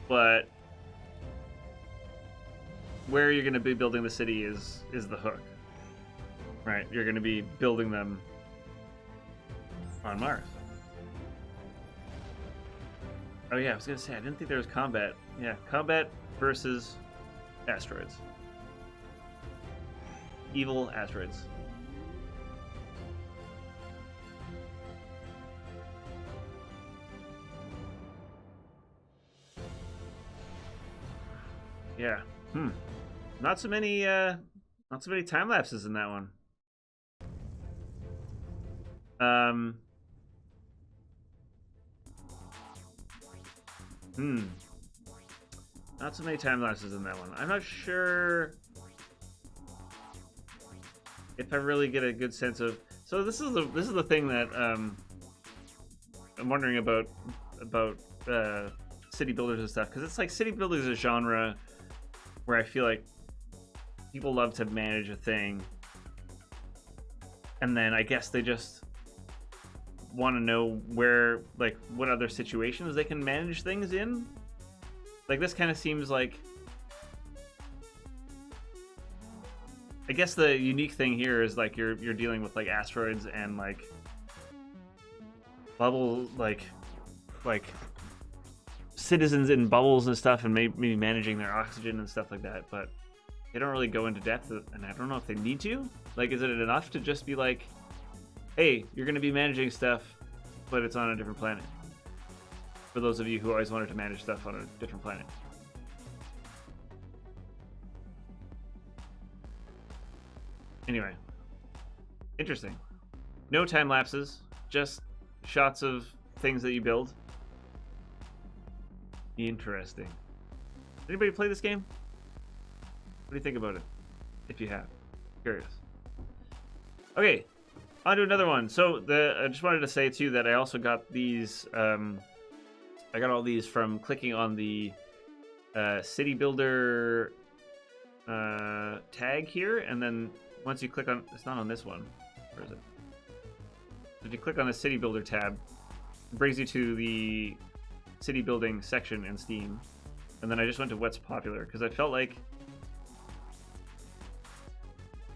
but where you're going to be building the city is the hook, right? You're going to be building them on Mars. Oh yeah, I was going to say, I didn't think there was combat. Yeah, combat versus asteroids. Evil asteroids. Yeah. Not so many time lapses in that one. Not so many time lapses in that one. I'm not sure if I really get a good sense of. So this is the thing that I'm wondering about city builders and stuff, because it's like city builders is a genre where I feel like people love to manage a thing, and then I guess they just want to know where, like, what other situations they can manage things in. Like, this kind of seems like, I guess the unique thing here is like you're dealing with like asteroids and like bubble, like citizens in bubbles and stuff, and maybe managing their oxygen and stuff like that, but they don't really go into depth, and I don't know if they need to. Like, is it enough to just be like, hey, you're going to be managing stuff, but it's on a different planet? For those of you who always wanted to manage stuff on a different planet. Anyway, interesting. No time lapses, just shots of things that you build. Interesting. Anybody play this game? What do you think about it? If you have. Curious. Okay, on to another one. So I just wanted to say too that I also got these. I got all these from clicking on the city builder tag here, and then once you click on, it's not on this one. Where is it? If you click on the city builder tab, it brings you to the city building section in Steam, and then I just went to what's popular because I felt like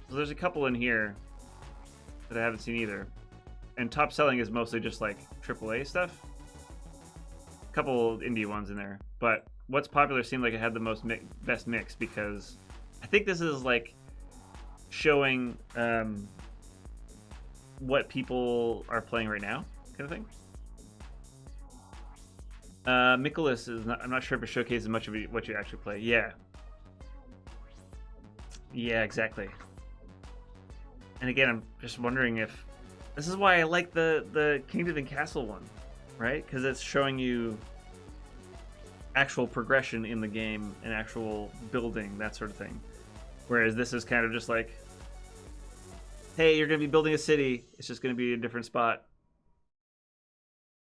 there's a couple in here that I haven't seen either, and top selling is mostly just like AAA stuff. A couple indie ones in there, but what's popular seemed like it had the best mix, because I think this is like showing what people are playing right now, kind of thing. Nicholas is not, I'm not sure if it showcases much of what you actually play. Yeah, exactly. And again, I'm just wondering if this is why I like the Kingdom and Castle one, right? Because it's showing you actual progression in the game and actual building, that sort of thing. Whereas this is kind of just like, hey, you're going to be building a city. It's just going to be a different spot.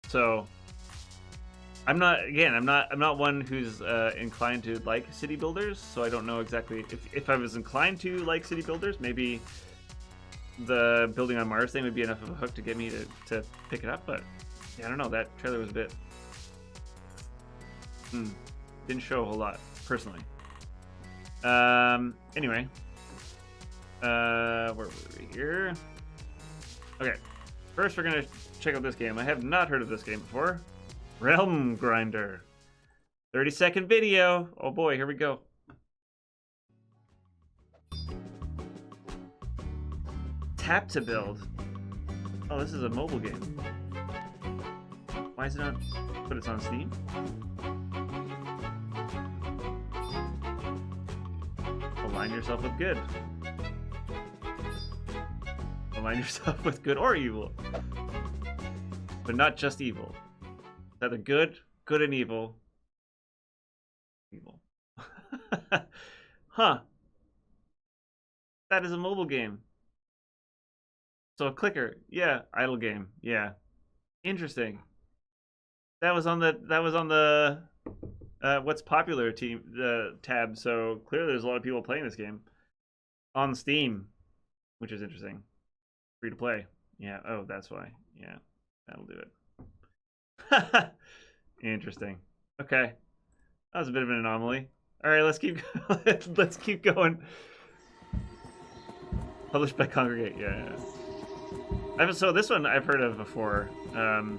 So I'm not one who's inclined to like city builders. So I don't know exactly if I was inclined to like city builders, maybe the building on Mars thing would be enough of a hook to get me to pick it up, but yeah, I don't know. That trailer was a bit didn't show a whole lot personally. Anyway, where were we here? Okay, first we're gonna check out this game. I have not heard of this game before. Realm Grinder. 30-second video. Oh boy, here we go. Tap to build. Oh, this is a mobile game. Why is it on? But it's on Steam? Align yourself with good. Align yourself with good or evil. But not just evil. Either good, good and evil. Evil. Huh. That is a mobile game. So a clicker. Yeah, idle game. Yeah. Interesting. That was on the what's popular team tab, so clearly there's a lot of people playing this game on Steam, which is interesting. Free to play. Yeah, oh, that's why. Yeah. That'll do it. Interesting. Okay. That was a bit of an anomaly. All right, let's keep let's keep going. Published by Congregate. Yeah. So this one I've heard of before. Oh,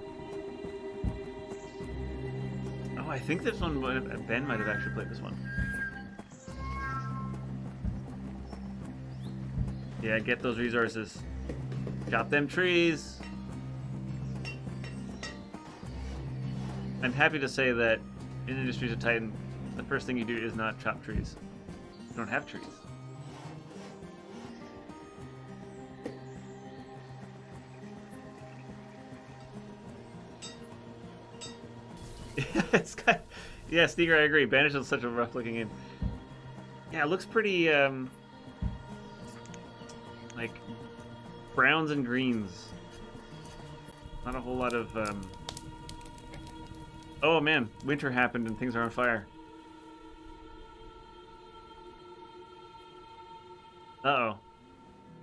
I think this one Ben might have actually played this one. Yeah, get those resources. Chop them trees. I'm happy to say that in Industries of Titan, the first thing you do is not chop trees. You don't have trees. It's kind of, yeah, Sneaker, I agree. Banish is such a rough looking game. Yeah, it looks pretty like browns and greens. Not a whole lot of oh man, winter happened and things are on fire. Uh-oh.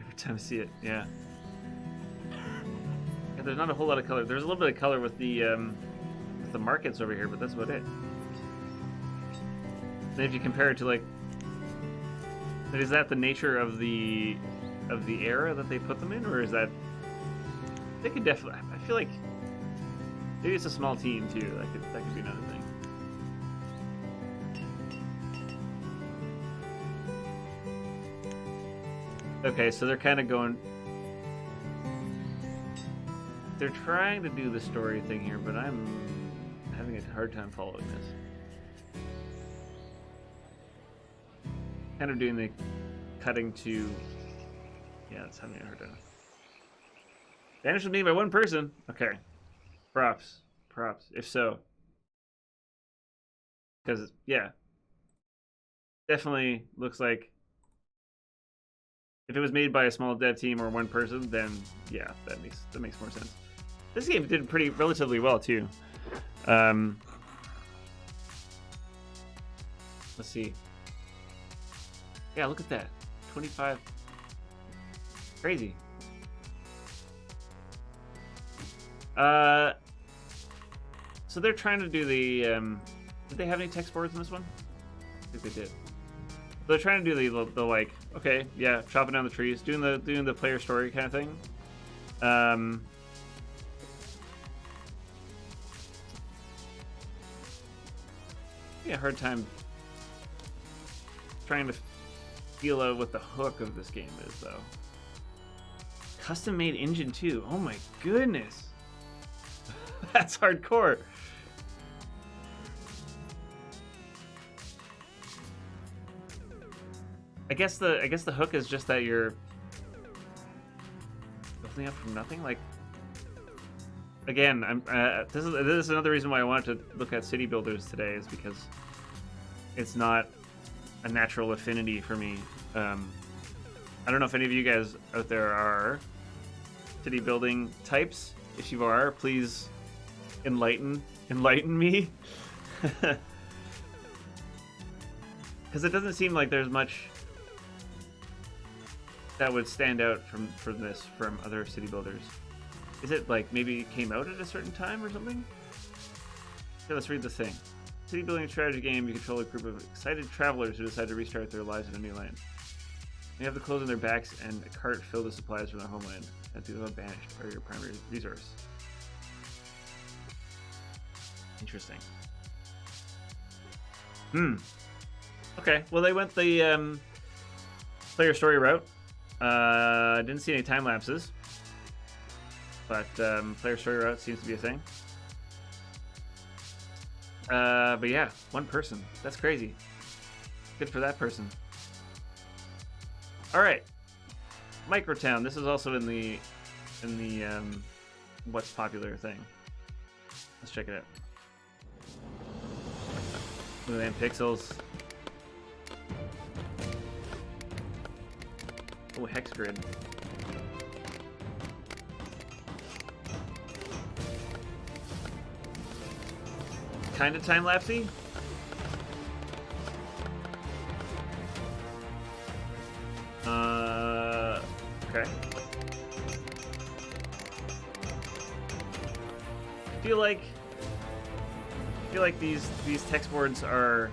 Every time I see it, yeah. Yeah, there's not a whole lot of color. There's a little bit of color with the markets over here, but that's about it. Then if you compare it to like, is that the nature of the era that they put them in, or is that they could definitely? I feel like maybe it's a small team too. That could be another thing. Okay, so they're kind of going. They're trying to do the story thing here, but I'm having a hard time following this. Kind of doing the cutting to... Yeah, it's having a hard time. Banished was made by one person? Okay. Props. Props. If so. Because, yeah. Definitely looks like... If it was made by a small dev team or one person, then, yeah, that makes more sense. This game did pretty relatively well, too. Let's see. Yeah, look at that. 25. Crazy. So they're trying to do the did they have any text boards in this one? I think they did. They're trying to do the like, okay, yeah, chopping down the trees, doing the player story kind of thing. Yeah, hard time trying to feel out what the hook of this game is, though. Custom made engine too. Oh my goodness, that's hardcore. I guess the hook is just that you're building up from nothing. Like, again, this is another reason why I wanted to look at city builders today, is because it's not a natural affinity for me. I don't know if any of you guys out there are city building types. If you are, please enlighten me, because it doesn't seem like there's much that would stand out from other city builders? Is it like maybe it came out at a certain time or something? Okay, let's read the thing. City building strategy game. You control a group of excited travelers who decide to restart their lives in a new land. They have the clothes on their backs and a cart filled with supplies from their homeland. And people have banished are your primary resource. Interesting. Okay. Well, they went the player story route. Didn't see any time lapses, but player story route seems to be a thing. But yeah, one person. That's crazy. Good for that person. All right, Microtown. This is also in the what's popular thing. Let's check it out. Look at them pixels. Oh, hex grid. Kind of time lapsey. Okay. I feel like these text boards are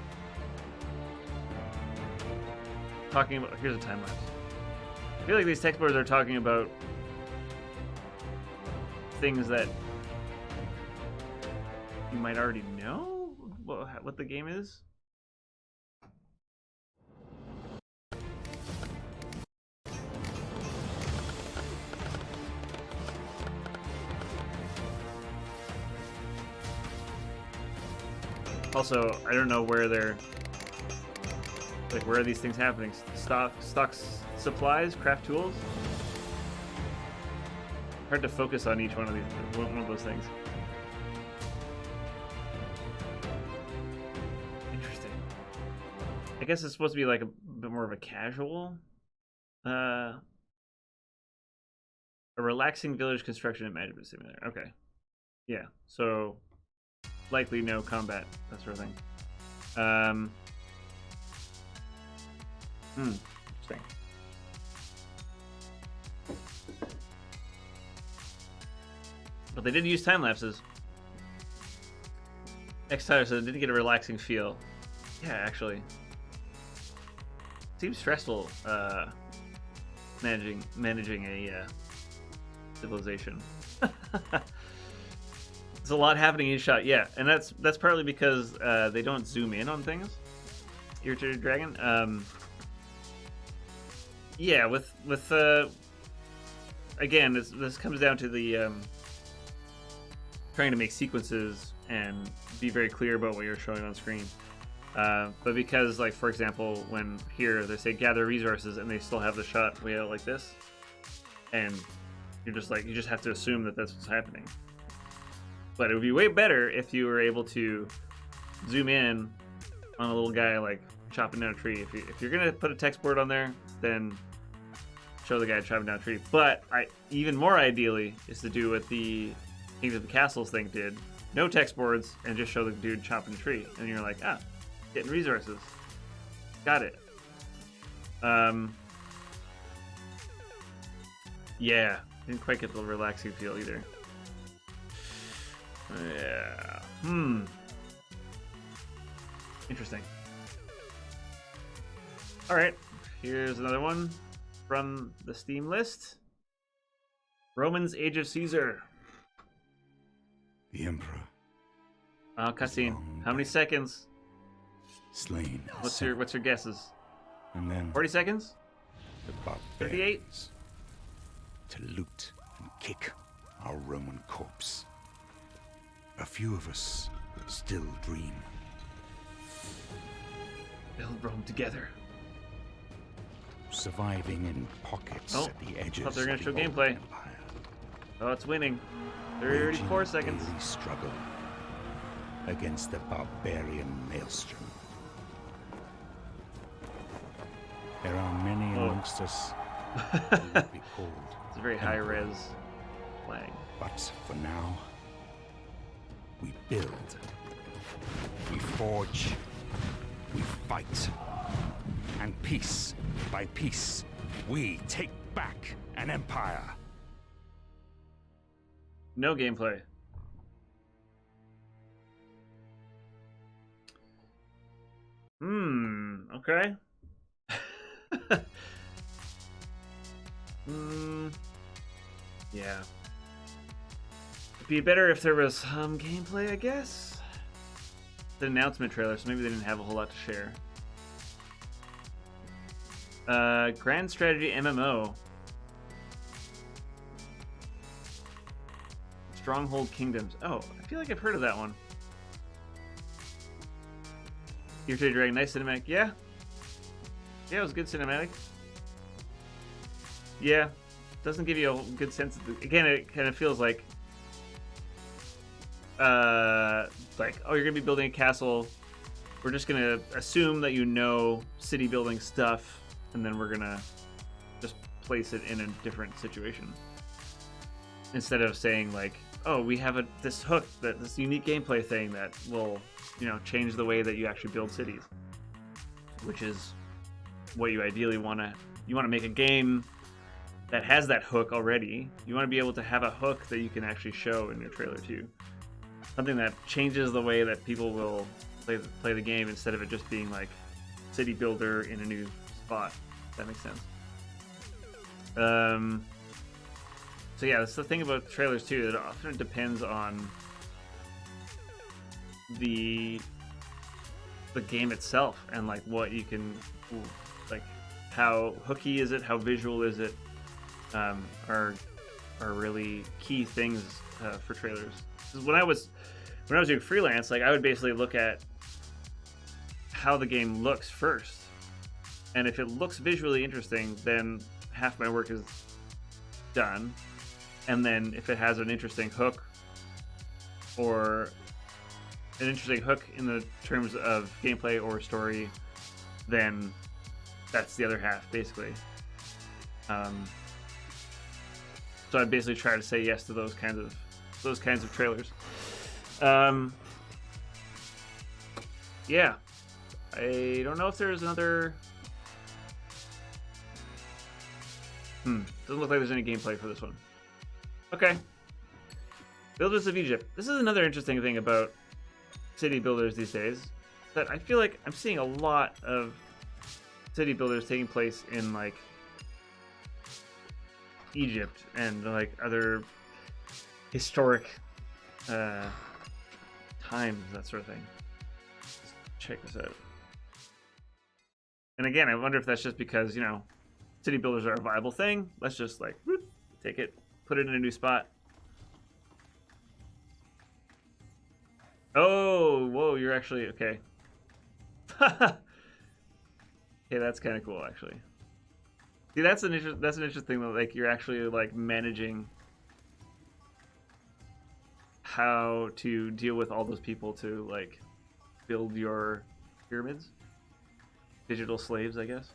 talking about. Here's a time lapse. I feel like these text boards are talking about things that you might already know what the game is. Also, I don't know where they're like. Where are these things happening? Stocks, supplies, craft tools. Hard to focus on each one of those things. Interesting. I guess it's supposed to be like a bit more of a casual, a relaxing village construction and management simulator. Okay, yeah. So. Likely no combat, that sort of thing. Interesting. But they did use time lapses. X Tyler said it didn't get a relaxing feel. Yeah, actually. Seems stressful managing a civilization. There's a lot happening in each shot, yeah, and that's partly because they don't zoom in on things. Irritated Dragon. Yeah, with again, this comes down to the trying to make sequences and be very clear about what you're showing on screen. But because, like, for example, when here they say gather resources and they still have the shot way out like this, and you're just like, you just have to assume that that's what's happening. But it would be way better if you were able to zoom in on a little guy like chopping down a tree. If you're gonna put a text board on there, then show the guy chopping down a tree. But even more ideally is to do what the Kings of the Castles thing did: no text boards and just show the dude chopping a tree, and you're like, getting resources, got it. Yeah, didn't quite get the relaxing feel either. Yeah. Interesting. Alright, here's another one from the Steam list. Romans Age of Caesar. The Emperor. Cutscene. How many seconds? Slain. What's your guesses? And then 40 seconds? the 38? barbarians to loot and kick our Roman corpse. A few of us still dream. Build Rome together. Surviving in pockets at the edges. I thought they were going to of show the gameplay. old empire. Oh, it's winning. 34 Waging a seconds. daily struggle against the barbarian maelstrom. There are many amongst us who would be called It's a very high res flag. But for now, we build, we forge, we fight, and piece by piece, We take back an empire. No gameplay. Okay. Yeah. It'd be better if there was some gameplay, I guess. The announcement trailer, so maybe they didn't have a whole lot to share. Grand Strategy MMO. Stronghold Kingdoms. Oh, I feel like I've heard of that one. Your Trade Dragon, nice cinematic. Yeah. Yeah, it was good cinematic. Yeah. Doesn't give you a good sense of the, again, it kind of feels like oh, you're gonna be building a castle. We're just gonna assume that you know city building stuff, and then we're gonna just place it in a different situation. Instead of saying like, oh, we have this hook, this unique gameplay thing that will, change the way that you actually build cities, which is what you ideally want to. You want to make a game that has that hook already. You want to be able to have a hook that you can actually show in your trailer too. Something that changes the way that people will play the game, instead of it just being like city builder in a new spot. If that makes sense. So yeah, that's the thing about trailers too. It often depends on the game itself, and like what you can, like how hooky is it, how visual is it, are really key things for trailers. 'Cause when I was doing freelance, like I would basically look at how the game looks first, and if it looks visually interesting, then half my work is done. And then if it has an interesting hook, or an interesting hook in the terms of gameplay or story, then that's the other half, basically. So I basically try to say yes to those kinds of trailers. Yeah, I don't know if there's another. Doesn't look like there's any gameplay for this one. Okay. Builders of Egypt. This is another interesting thing about city builders these days, that I feel like I'm seeing a lot of city builders taking place in like Egypt and like other historic times, that sort of thing. Let's check this out. And again, I wonder if that's just because, city builders are a viable thing. Let's just like take it, put it in a new spot. Oh, whoa, you're actually okay. Okay, that's kind of cool, actually. See, that's an interesting thing, though. Like, you're actually like managing how to deal with all those people to like build your pyramids. Digital slaves, I guess.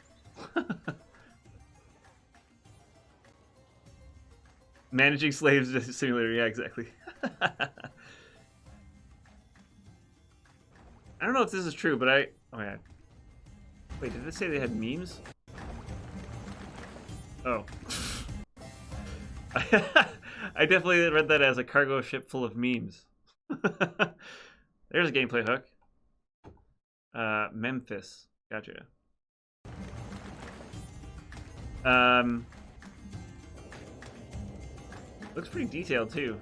Managing slaves simulator, yeah, exactly. I don't know if this is true, but oh yeah. Wait, did it say they had memes? Oh. I definitely read that as a cargo ship full of memes. There's a gameplay hook. Memphis. Gotcha. Looks pretty detailed too.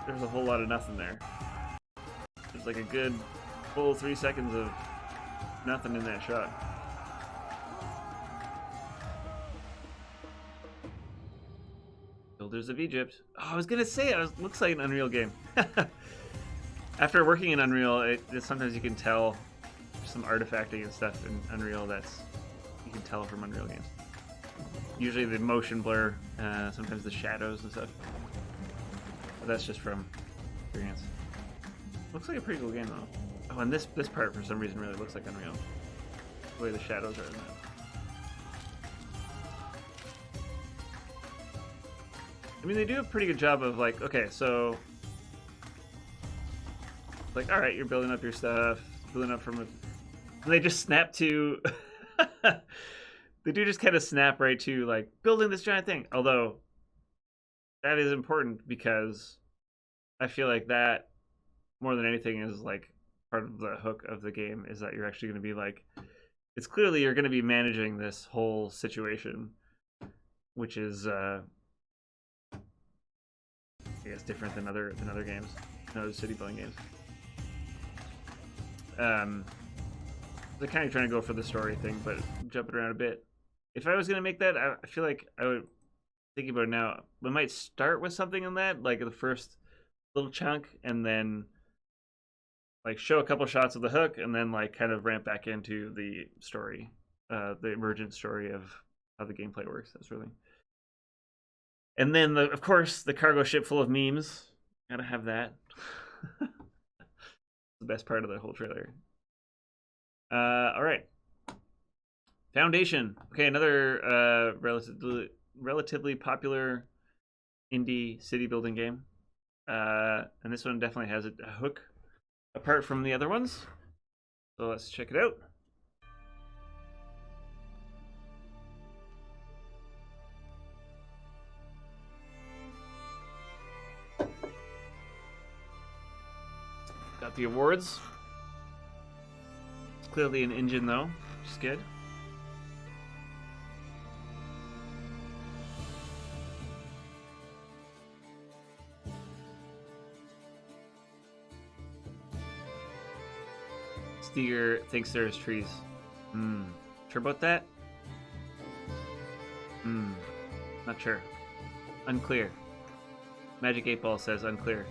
There's a whole lot of nothing there. There's like a good full 3 seconds of nothing in that shot. Builders of Egypt. Oh, I was gonna say it looks like an Unreal game. After working in Unreal, sometimes you can tell some artifacting and stuff in Unreal you can tell from Unreal games. Usually the motion blur, sometimes the shadows and stuff. But that's just from experience. Looks like a pretty cool game though. Oh, and this part for some reason really looks like Unreal. The way the shadows are in that. I mean, they do a pretty good job of like, okay, so like, all right, you're building up your stuff, building up from a, and they just snap to, they do just kind of snap right to like building this giant thing. Although that is important because I feel like that more than anything is like part of the hook of the game is that you're actually going to be like, it's clearly you're going to be managing this whole situation, which is I guess different than other games, other city building games. They're kind of trying to go for the story thing, but jumping around a bit. If I was gonna make that, I feel like I would, thinking about it now, we might start with something in that, like the first little chunk, and then like show a couple shots of the hook, and then like kind of ramp back into the story, the emergent story of how the gameplay works. That's really. And then, of course, the cargo ship full of memes. Gotta have that. The best part of the whole trailer. All right. Foundation. Okay, another relatively popular indie city building game. And this one definitely has a hook apart from the other ones. So let's check it out. Got the awards. It's clearly an engine though, which is good. Steer thinks there's trees. Sure about that? Not sure. Unclear. Magic 8 Ball says unclear.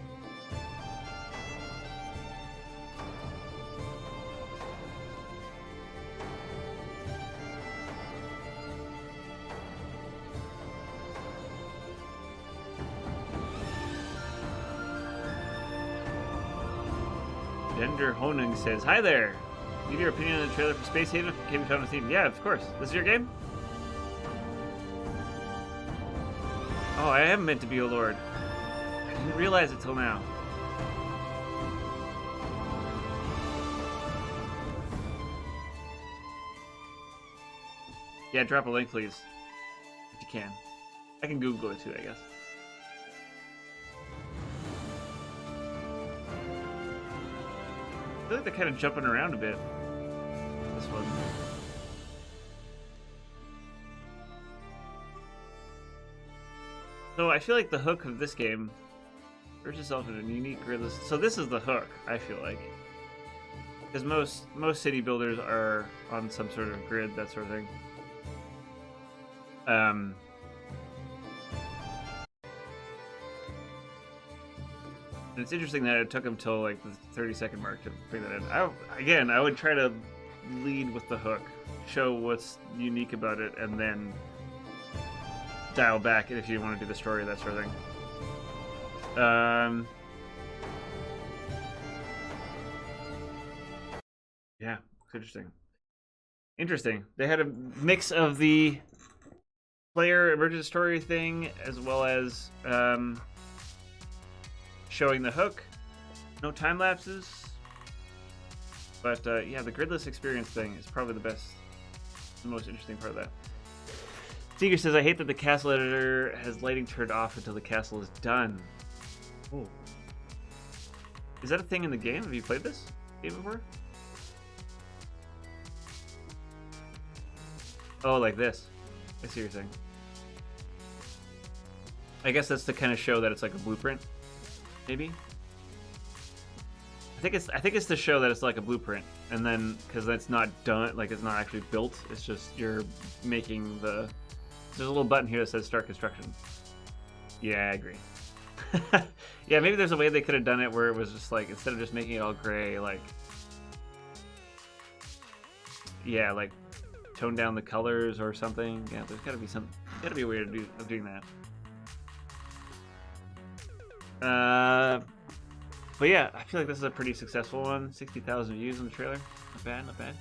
Gender Honing says, hi there. Give your opinion on the trailer for Space Haven. Can be found on Steam. Yeah, of course. This is your game? Oh, I am meant to be a lord. I didn't realize it till now. Yeah, drop a link, please. If you can. I can Google it too, I guess. I feel like they're kind of jumping around a bit. This one. So I feel like the hook of this game, there's yourself in a unique grid list. So this is the hook, I feel like. Because most city builders are on some sort of grid, that sort of thing. And it's interesting that it took him till like the 30-second mark to figure that out. I would try to lead with the hook, show what's unique about it, and then dial back if you want to do the story, that sort of thing. Yeah, it's interesting. Interesting. They had a mix of the player emergent story thing as well as showing the hook. No time lapses. But yeah, the gridless experience thing is probably the most interesting part of that. Seeger says, I hate that the castle editor has lighting turned off until the castle is done. Oh. Is that a thing in the game? Have you played this game before? Oh, like this. I see what you're saying. I guess that's to kind of show that it's like a blueprint. Maybe. I think it's to show that it's like a blueprint, and then because that's not done, like it's not actually built. It's just you're making the. There's a little button here that says start construction. Yeah, I agree. Yeah, maybe there's a way they could have done it where it was just like instead of just making it all gray, like yeah, like tone down the colors or something. Yeah, there's got to be a way of doing that. But yeah, I feel like this is a pretty successful one. 60,000 views on the trailer. Not bad, not bad.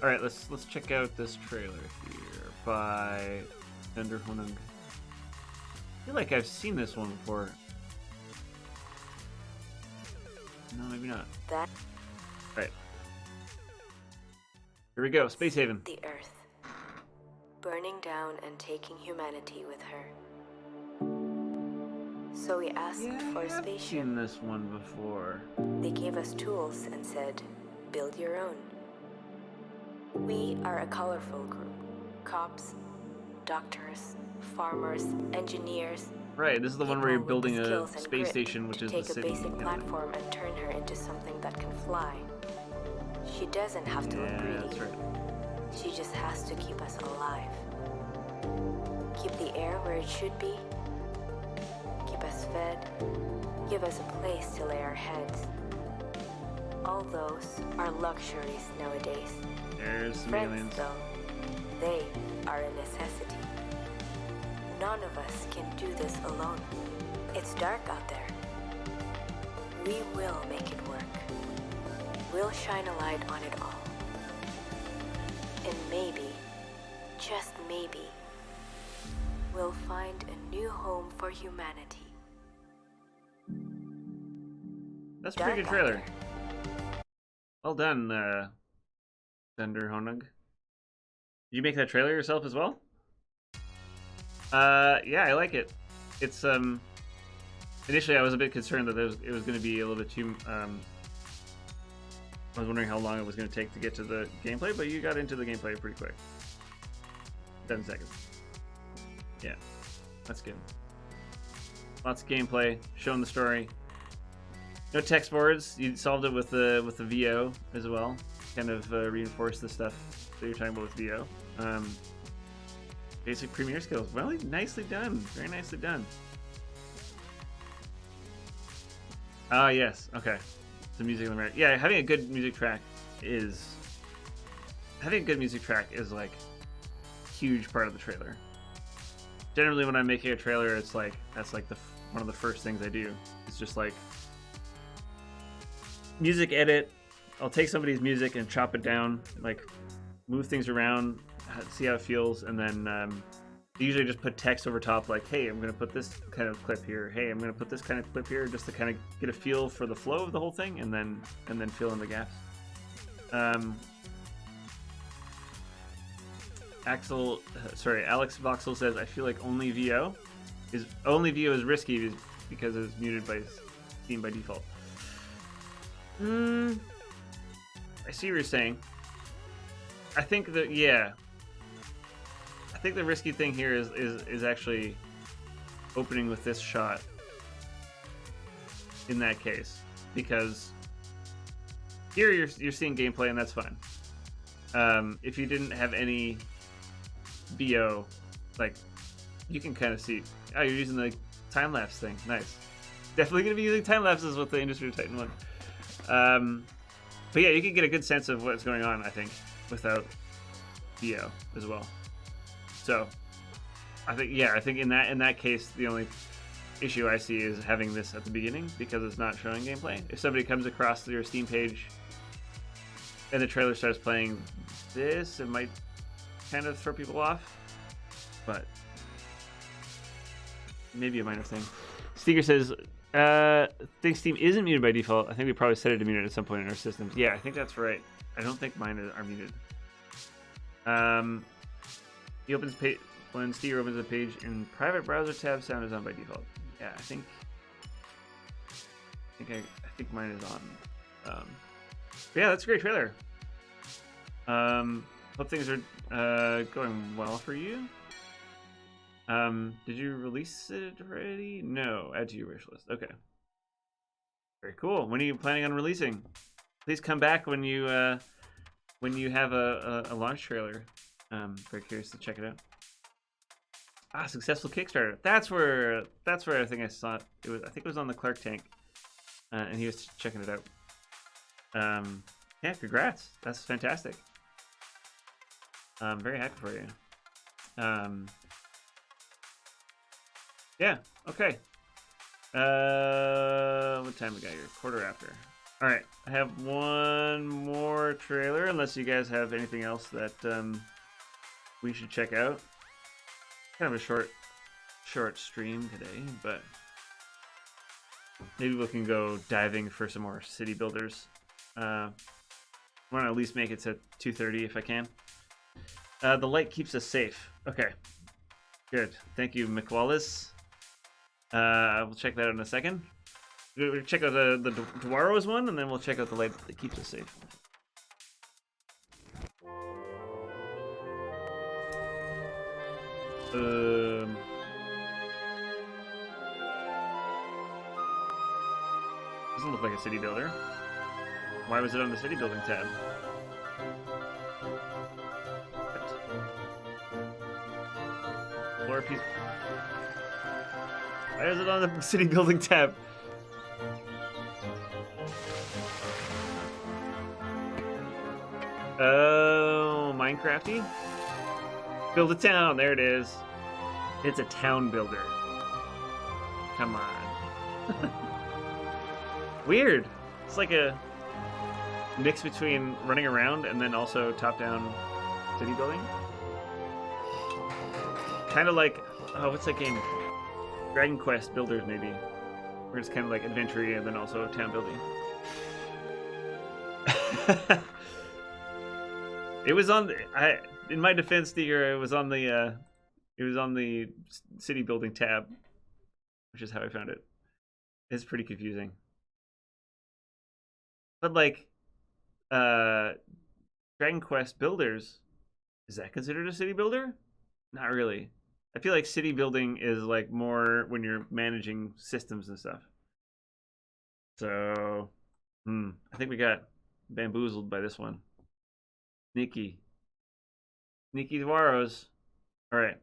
All right, let's check out this trailer here by Thunder Honung. feel like I've seen this one before. No, maybe not. That Right. Here we go. Space Haven. the Earth, burning down and taking humanity with her. So we asked for a I've spaceship. seen this one before. They gave us tools and said, build your own. We are a colorful group. Cops, doctors, farmers, engineers. Right, this is the one where you're people with building the a skills and space grit station, which to is take the a city. basic platform and turn her into something that can fly. She doesn't have to look Yeah, pretty. that's right. She just has to keep us alive. Keep the air where it should be. Keep us fed. Give us a place to lay our heads. All those are luxuries nowadays. There's some Friends, aliens. though, they are a necessity. None of us can do this alone. It's dark out there. We will make it work. We'll shine a light on it all. And maybe, just maybe, we'll find a new home for humanity. That's a pretty good Dark out trailer. there. Well done, Thunder Honug. Did you make that trailer yourself as well? Yeah, I like it. It's initially I was a bit concerned that it was going to be a little bit too I was wondering how long it was going to take to get to the gameplay, but you got into the gameplay pretty quick. 7 seconds. Yeah, that's good. Lots of gameplay, showing the story. No text boards. You solved it with the VO as well. Kind of reinforced the stuff that you're talking about with VO. Basic Premiere skills. Well, nicely done. Very nicely done. Ah, yes. Okay. The music in the right. Yeah, having a good music track is like a huge part of the trailer. Generally, when I'm making a trailer, it's like that's like one of the first things I do. It's just like music edit. I'll take somebody's music and chop it down, like move things around, see how it feels, and then usually just put text over top, like, hey, I'm going to put this kind of clip here. Hey, I'm going to put this kind of clip here, just to kind of get a feel for the flow of the whole thing, and then fill in the gaps. Alex Voxel says, I feel like only VO is risky because it's muted by Steam by default. I see what you're saying. I think that, yeah. I think the risky thing here is actually opening with this shot in that case, because here you're seeing gameplay and that's fine. If you didn't have any VO, like, you can kind of see, oh, you're using the time lapse thing. Nice. Definitely gonna be using time lapses with the Industry Titan one. But yeah, you can get a good sense of what's going on, I think, without VO as well. So, I think in that case, the only issue I see is having this at the beginning, because it's not showing gameplay. If somebody comes across your Steam page and the trailer starts playing this, it might kind of throw people off, but maybe a minor thing. Steger says, I think Steam isn't muted by default. I think we probably set it to muted at some point in our systems. Yeah, I think that's right. I don't think mine are muted. He opens page when Steger opens a page in private browser tab. Sound is on by default. Yeah, I think mine is on. But yeah, that's a great trailer. Hope things are going well for you. Did you release it already? No. Add to your wish list. Okay. Very cool. When are you planning on releasing? Please come back when you have a launch trailer. Very curious to check it out. Ah, successful Kickstarter. That's where I think I saw it. I think it was on the Clark Tank, and he was checking it out. Yeah, congrats. That's fantastic. I'm very happy for you. Yeah, okay. What time we got here? 1:15. Alright, I have one more trailer, unless you guys have anything else that we should check out. Kind of a short short stream today, but maybe we can go diving for some more city builders. I want to at least make it to 2:30 if I can. The light keeps us safe. Okay, good. Thank you, McWallace. We'll check that out in a second. We'll check out the Dwaros one, and then we'll check out the light that keeps us safe. Doesn't look like a city builder. Why was it on the city building tab? Floor piece. Why is it on the city building tab? Oh, Minecrafty? Build a town, there it is. It's a town builder. Come on. Weird. It's like a mix between running around and then also top-down city building. Kind of like, oh, what's that game? Dragon Quest Builders, maybe. Where it's kind of like adventure and then also town building. It was on. In my defense, Steger, it was on the city building tab, which is how I found it. It's pretty confusing. But like, Dragon Quest Builders, is that considered a city builder? Not really. I feel like city building is like more when you're managing systems and stuff. So, I think we got bamboozled by this one. Sneaky Dwaros. All right,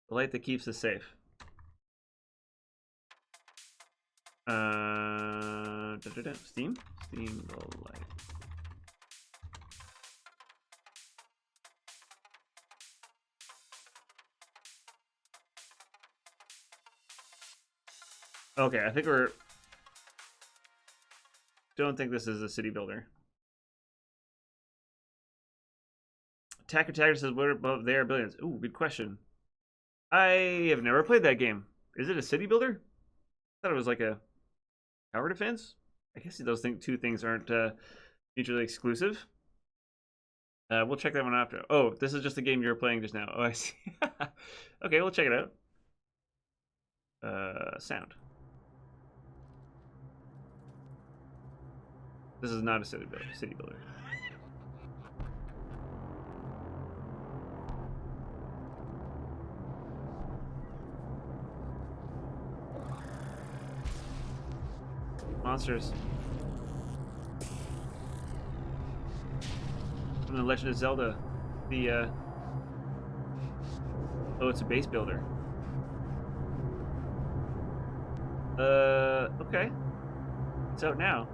the light that keeps us safe. Steam the light. Okay, I think we're. Don't think this is a city builder. Attacker says, "What above there billions?" Ooh, good question. I have never played that game. Is it a city builder? I thought it was like a tower defense. I guess those two things aren't mutually exclusive. We'll check that one after. Oh, this is just a game you were playing just now. Oh, I see. Okay, we'll check it out. Sound. This is not a city builder. Monsters. From the Legend of Zelda. Oh, it's a base builder. Okay. It's out now.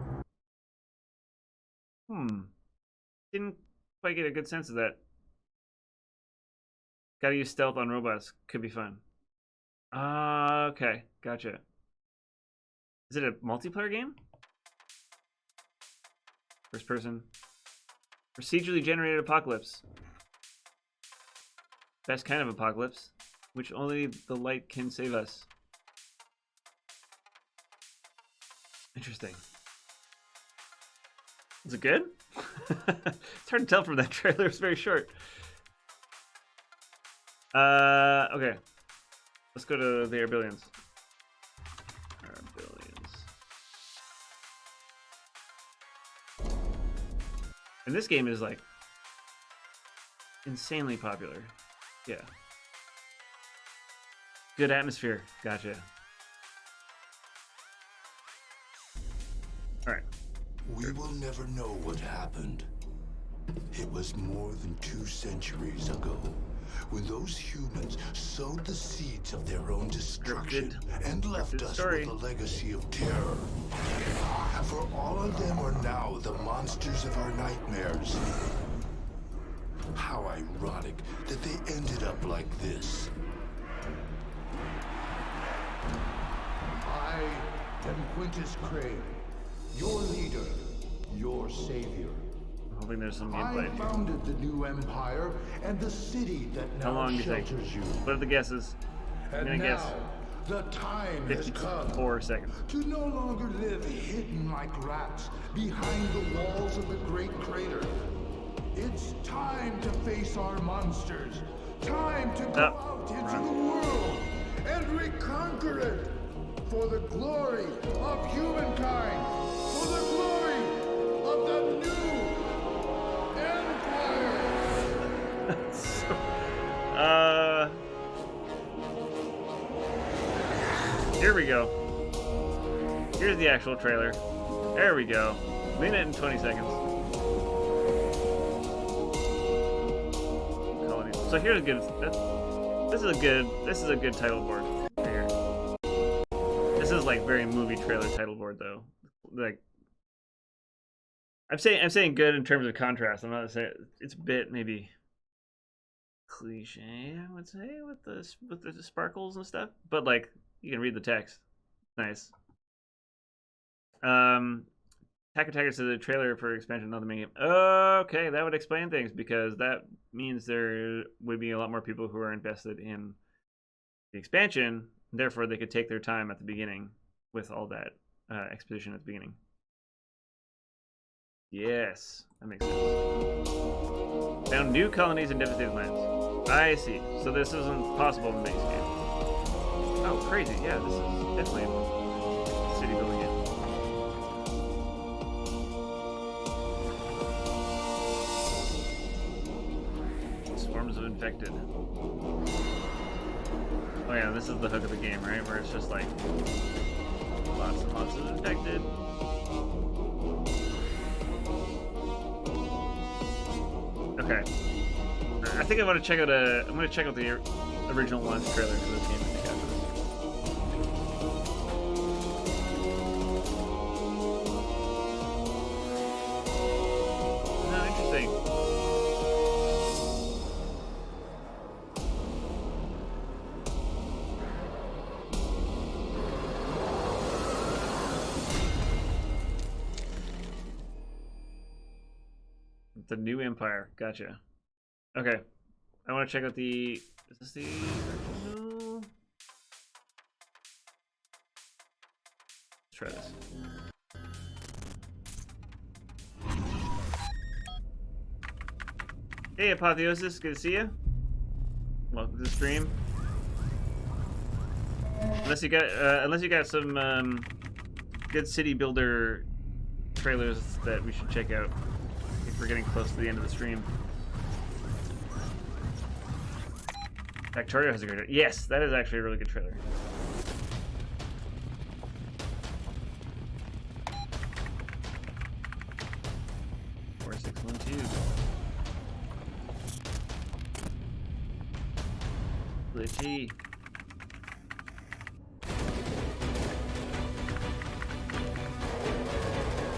Didn't quite get a good sense of that. Gotta use stealth on robots. Could be fun. Okay. Gotcha. Is it a multiplayer game? First person. Procedurally generated apocalypse. Best kind of apocalypse. Which only the light can save us. Interesting. Is it good? It's hard to tell from that trailer. It's very short. Okay. Let's go to the Airbillions. And this game is like insanely popular. Yeah. Good atmosphere. Gotcha. All right. We will never know what happened. It was more than 2 centuries ago when those humans sowed the seeds of their own destruction and left us with a legacy of terror. For all of them are now the monsters of our nightmares. How ironic that they ended up like this. I am Quintus Crane, your leader, your savior. I'm hoping there's some I gameplay. founded the new empire and the city that How now long do you think? shelters you. What are the guesses? I'm gonna And guess now, the time has come 54 seconds. to no longer live hidden like rats behind the walls of the great crater. It's time to face our monsters. Time to go out into the world and reconquer it for the glory of humankind, for the glory of the new empire. Here we go. Here's the actual trailer. There we go. Minute and 20 seconds. So here's a good. This is a good title board right here. This is like very movie trailer title board though. Like I'm saying good in terms of contrast. I'm not saying it's a bit maybe cliche, I would say, with the sparkles and stuff. But like you can read the text. Nice. Tacker says a trailer for expansion, not the main game. Okay, that would explain things because that means there would be a lot more people who are invested in the expansion. Therefore, they could take their time at the beginning with all that exposition at the beginning. Yes, that makes sense. Found new colonies and devastated lands. I see. So this isn't possible in the base game. Oh, crazy. Yeah, this is definitely a city building game. Swarms of infected. Oh yeah, this is the hook of the game, right? Where it's just like lots and lots of infected. Okay. I think I want to check out I'm going to check out the original launch trailer for this game. I think after this. Oh, interesting. The new empire. Gotcha. Okay. I want to check out the... Is this the original? Let's try this. Hey, Apotheosis. Good to see you. Welcome to the stream. Unless you got some good city builder trailers that we should check out. I think we're getting close to the end of the stream. Factorio has a great trailer. Yes, that is actually a really good trailer. Four, 6, 1, 2. Glitchy.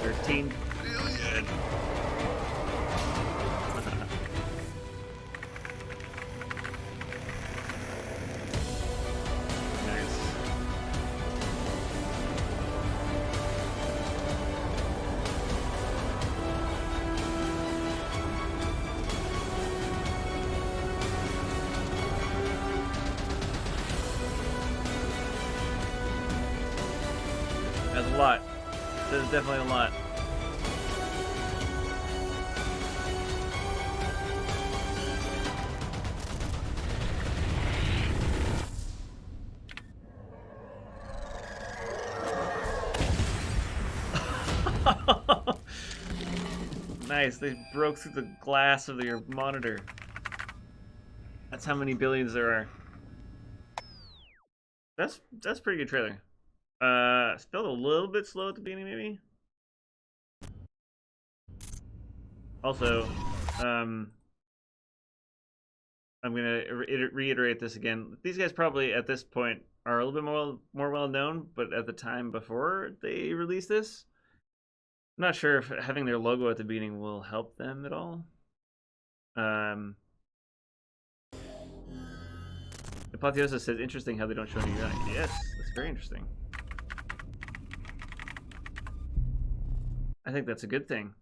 $13 billion. That's a lot. There's definitely a lot. Nice, they broke through the glass of your monitor. That's how many billions there are. That's pretty good trailer. Spelled a little bit slow at the beginning, maybe. Also, I'm gonna reiterate this again. These guys probably at this point are a little bit more well known, but at the time before they released this, I'm not sure if having their logo at the beginning will help them at all. Apotheosis says, interesting how they don't show any UI. Yes, that's very interesting. I think that's a good thing.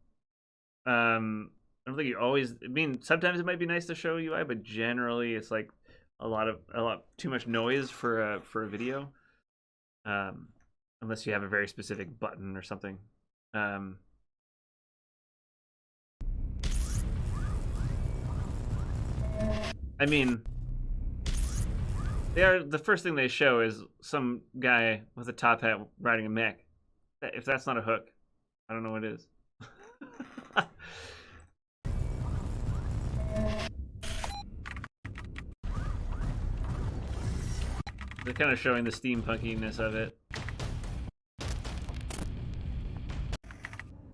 I don't think you always... I mean, sometimes it might be nice to show UI, but generally it's like a lot too much noise for a video, unless you have a very specific button or something. I mean, the first thing they show is some guy with a top hat riding a mech. If that's not a hook, I don't know what is. They're kind of showing the steampunkiness of it.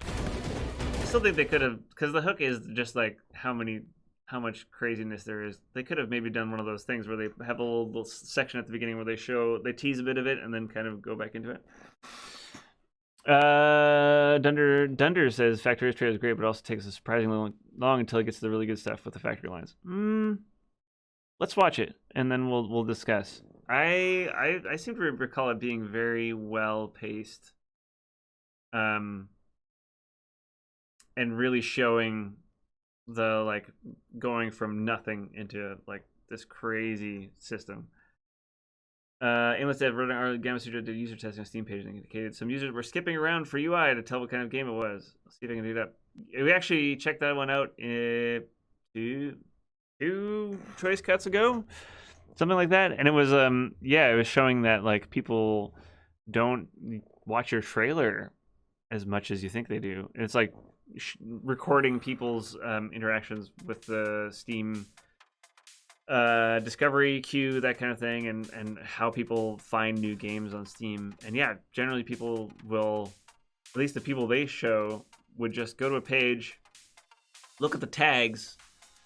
I still think they could have, because the hook is just like how much craziness there is. They could have maybe done one of those things where they have a little section at the beginning where they tease a bit of it and then kind of go back into it. Dunder says Factory trailer is great, but also takes a surprisingly long until it gets to the really good stuff with the factory lines. Let's watch it and then we'll discuss. I seem to recall it being very well paced, and really showing the like going from nothing into like this crazy system. Aimless Dev running our Gamma Sutra did user testing on Steam page and indicated some users were skipping around for UI to tell what kind of game it was. Let's see if I can do that. We actually checked that one out two choice cuts ago, something like that, and it was it was showing that like people don't watch your trailer as much as you think they do. And it's like recording people's interactions with the Steam discovery queue, that kind of thing, and how people find new games on Steam. And yeah, generally people will, at least the people they show, would just go to a page, look at the tags,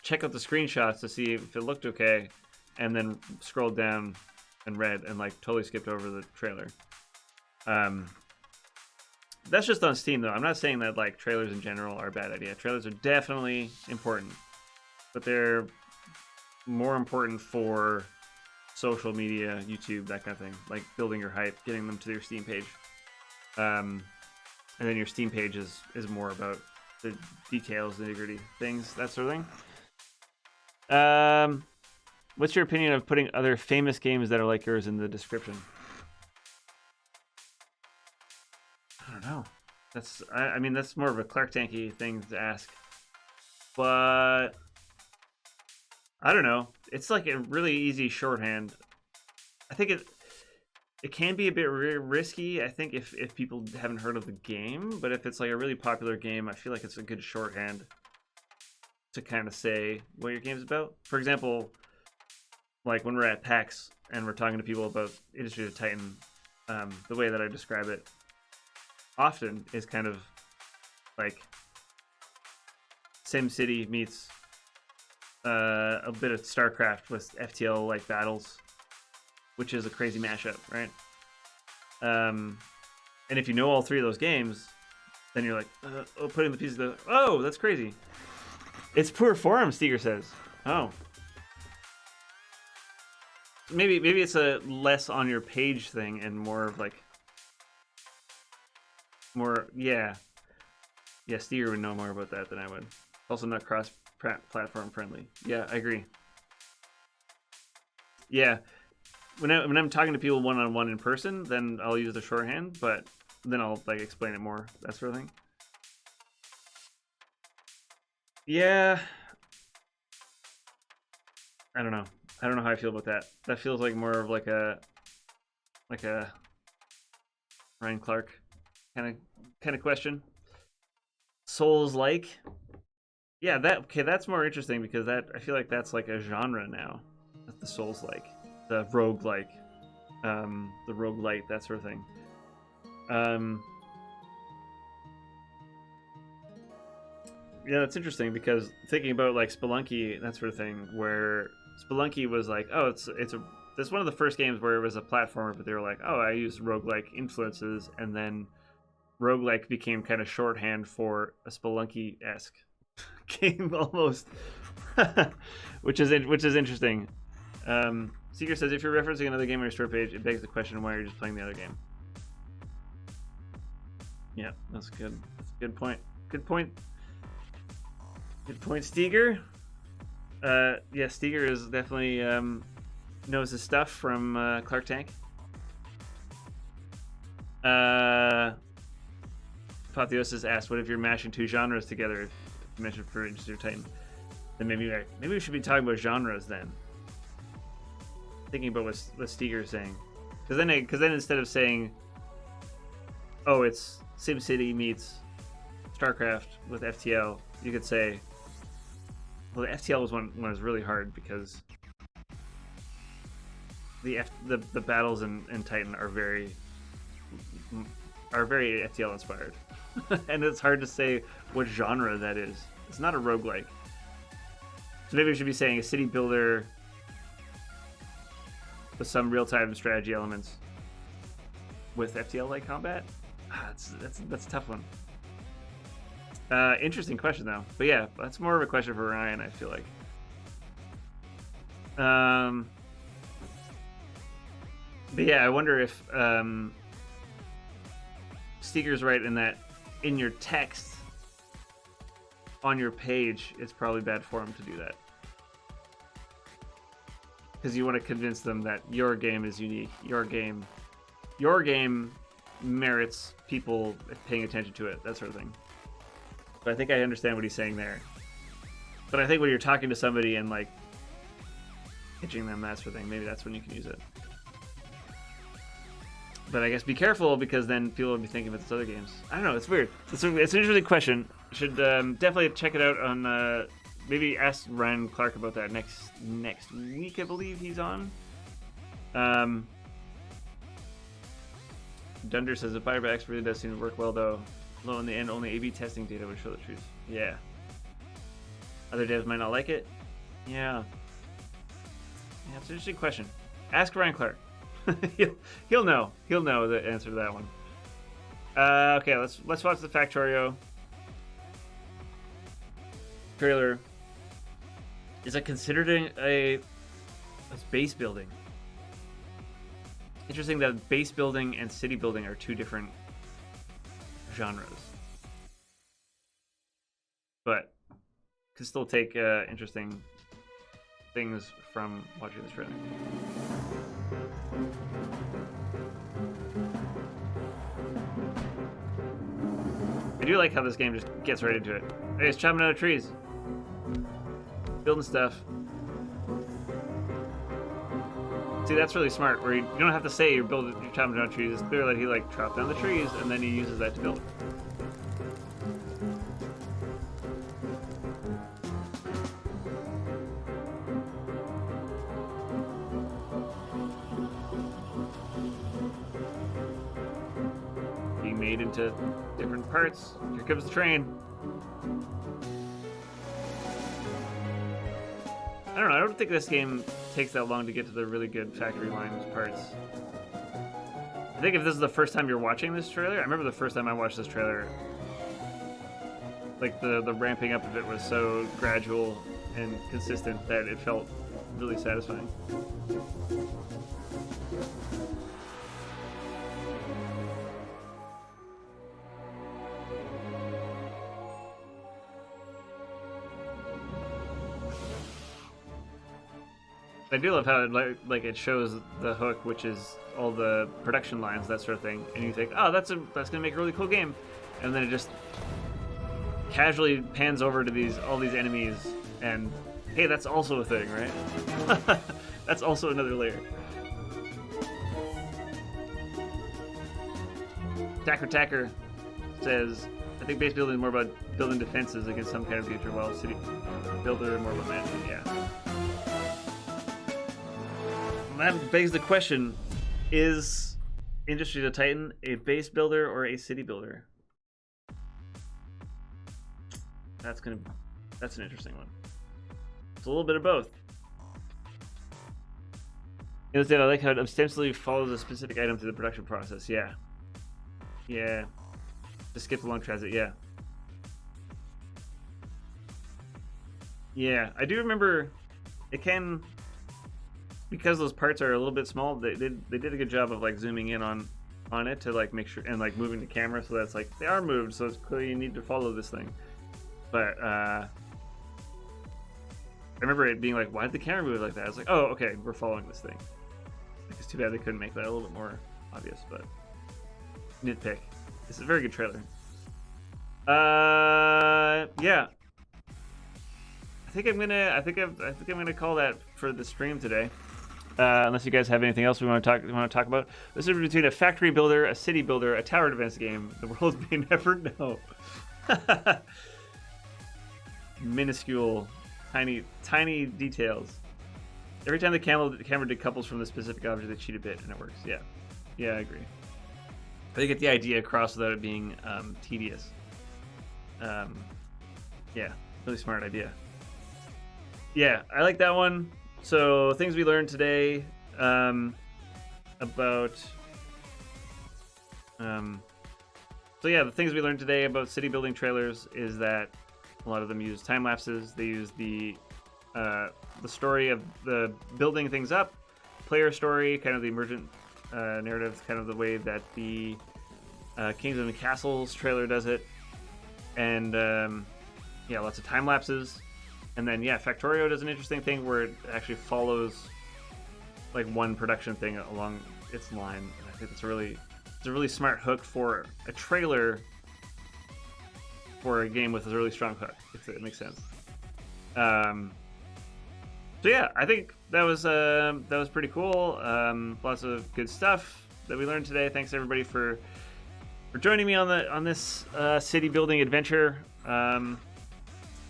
check out the screenshots to see if it looked okay, and then scrolled down and read and like totally skipped over the trailer. That's just on Steam though. I'm not saying that like trailers in general are a bad idea. Trailers are definitely important, but they're more important for social media, YouTube, that kind of thing, like building your hype, getting them to your Steam page. And then your Steam page is more about the details, the nitty-gritty things, that sort of thing. What's your opinion of putting other famous games that are like yours in the description? I don't know. I mean, that's more of a Clark Tanky thing to ask. But I don't know. It's like a really easy shorthand. I think it can be a bit risky, I think, if people haven't heard of the game. But if it's like a really popular game, I feel like it's a good shorthand to kind of say what your game's about. For example, like when we're at PAX and we're talking to people about Industry of Titan, the way that I describe it often is kind of like SimCity meets a bit of StarCraft with FTL like battles, which is a crazy mashup, right? And if you know all three of those games, then you're like, putting the pieces together. Oh, that's crazy. It's poor form, Steger says. Oh. Maybe it's a less on your page thing and more of like yeah, Steger would know more about that than I would. Also not cross-platform friendly. Yeah, I agree. Yeah, when I'm talking to people one-on-one in person, then I'll use the shorthand, but then I'll like explain it more, that sort of thing. Yeah, I don't know how I feel about that. That feels like more of like a Ryan Clark kind of question. Souls-like. Yeah, that's more interesting because I feel like that's like a genre now. That's the Souls-like, the roguelike, the roguelite, that sort of thing. Yeah, that's interesting because thinking about like Spelunky, that sort of thing, where Spelunky was like, oh, it's one of the first games where it was a platformer, but they were like, oh, I use roguelike influences, and then roguelike became kind of shorthand for a Spelunky-esque game almost, which is interesting. Seeker says, if you're referencing another game on your store page, it begs the question why you're just playing the other game. Yeah, that's good. That's a good point. Good point, Steger. Yeah, Steger is definitely knows his stuff from Clark Tank. Apotheosis asked, "What if you're mashing two genres together?" If you mentioned for Industry of Titan, then maybe we should be talking about genres then. Thinking about what Steger's saying, because then instead of saying, "Oh, it's SimCity meets StarCraft with FTL," you could say, "Well, the FTL one was really hard because the battles in Titan are very FTL inspired." And it's hard to say what genre that is. It's not a roguelike. So maybe we should be saying a city builder with some real-time strategy elements with FTL-like combat. That's a tough one. Interesting question though. But yeah, that's more of a question for Ryan, I feel like. But yeah, I wonder if Steger's right in that in your text on your page, it's probably bad form to do that. Because you want to convince them that your game is unique. Your game merits people paying attention to it, that sort of thing. But I think I understand what he's saying there. But I think when you're talking to somebody and like pitching them, that sort of thing, maybe that's when you can use it. But I guess be careful, because then people will be thinking about these other games. I don't know. It's weird. It's an interesting question. Should definitely check it out on. Maybe ask Ryan Clark about that next week. I believe he's on. Dunder says the Firebacks really does seem to work well, though. Although in the end, only A/B testing data would show the truth. Yeah. Other devs might not like it. Yeah. Yeah, it's an interesting question. Ask Ryan Clark. he'll know the answer to that one. Okay, let's watch the Factorio trailer. Is it considered a base building? Interesting that base building and city building are two different genres, but can still take interesting things from watching this trailer. I do like how this game just gets right into it. Hey, it's chopping out of trees, building stuff. See, that's really smart, where you don't have to say you're chopping down trees. It's clear that he like chopped down the trees and then he uses that to build. Being made into different parts. Here comes the train. I don't know, I don't think this game takes that long to get to the really good factory lines parts. I think if this is the first time you're watching this trailer, I remember the first time I watched this trailer, like the ramping up of it was so gradual and consistent that it felt really satisfying. I do love how it it shows the hook, which is all the production lines, that sort of thing, and you think, oh, that's gonna make a really cool game, and then it just casually pans over to all these enemies, and hey, that's also a thing, right? That's also another layer. Tacker says, I think base building is more about building defenses against some kind of future, while city builder more about management. Yeah. That begs the question, is Industry of Titan a base builder or a city builder? That's an interesting one. It's a little bit of both. Instead, I like how it ostensibly follows a specific item through the production process. Yeah. Yeah. Just skip the long transit, yeah. Yeah, I do remember it can... Because those parts are a little bit small, they did a good job of like zooming in on it to like make sure, and like moving the camera so that's like they are moved, so it's clear you need to follow this thing. But remember it being like, why did the camera move like that? I was like, oh, okay, we're following this thing. It's too bad they couldn't make that a little bit more obvious, but nitpick. This is a very good trailer. Yeah. I think I'm gonna call that for the stream today. Unless you guys have anything else we want to talk about. This is between a factory builder, a city builder, a tower defense game. The world may never know. Minuscule, tiny details. Every time the camera decouples from the specific object, they cheat a bit, and it works. Yeah, I agree. They get the idea across without it being tedious. Yeah, really smart idea. Yeah, I like that one. So things we learned today about. So yeah, the things we learned today about city building trailers is that a lot of them use time lapses. They use the story of the building things up, player story, kind of the emergent narrative, kind of the way that the Kingdom and Castles trailer does it, and yeah, lots of time lapses. And then, yeah, Factorio does an interesting thing where it actually follows like one production thing along its line. And I think it's a really smart hook for a trailer for a game with a really strong hook, if it makes sense. So yeah, I think that was pretty cool. Lots of good stuff that we learned today. Thanks everybody for joining me on this city building adventure.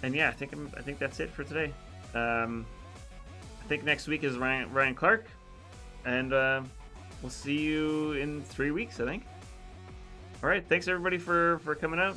And yeah, I think that's it for today. I think next week is Ryan Clark, and we'll see you in 3 weeks, I think. All right, thanks everybody for coming out.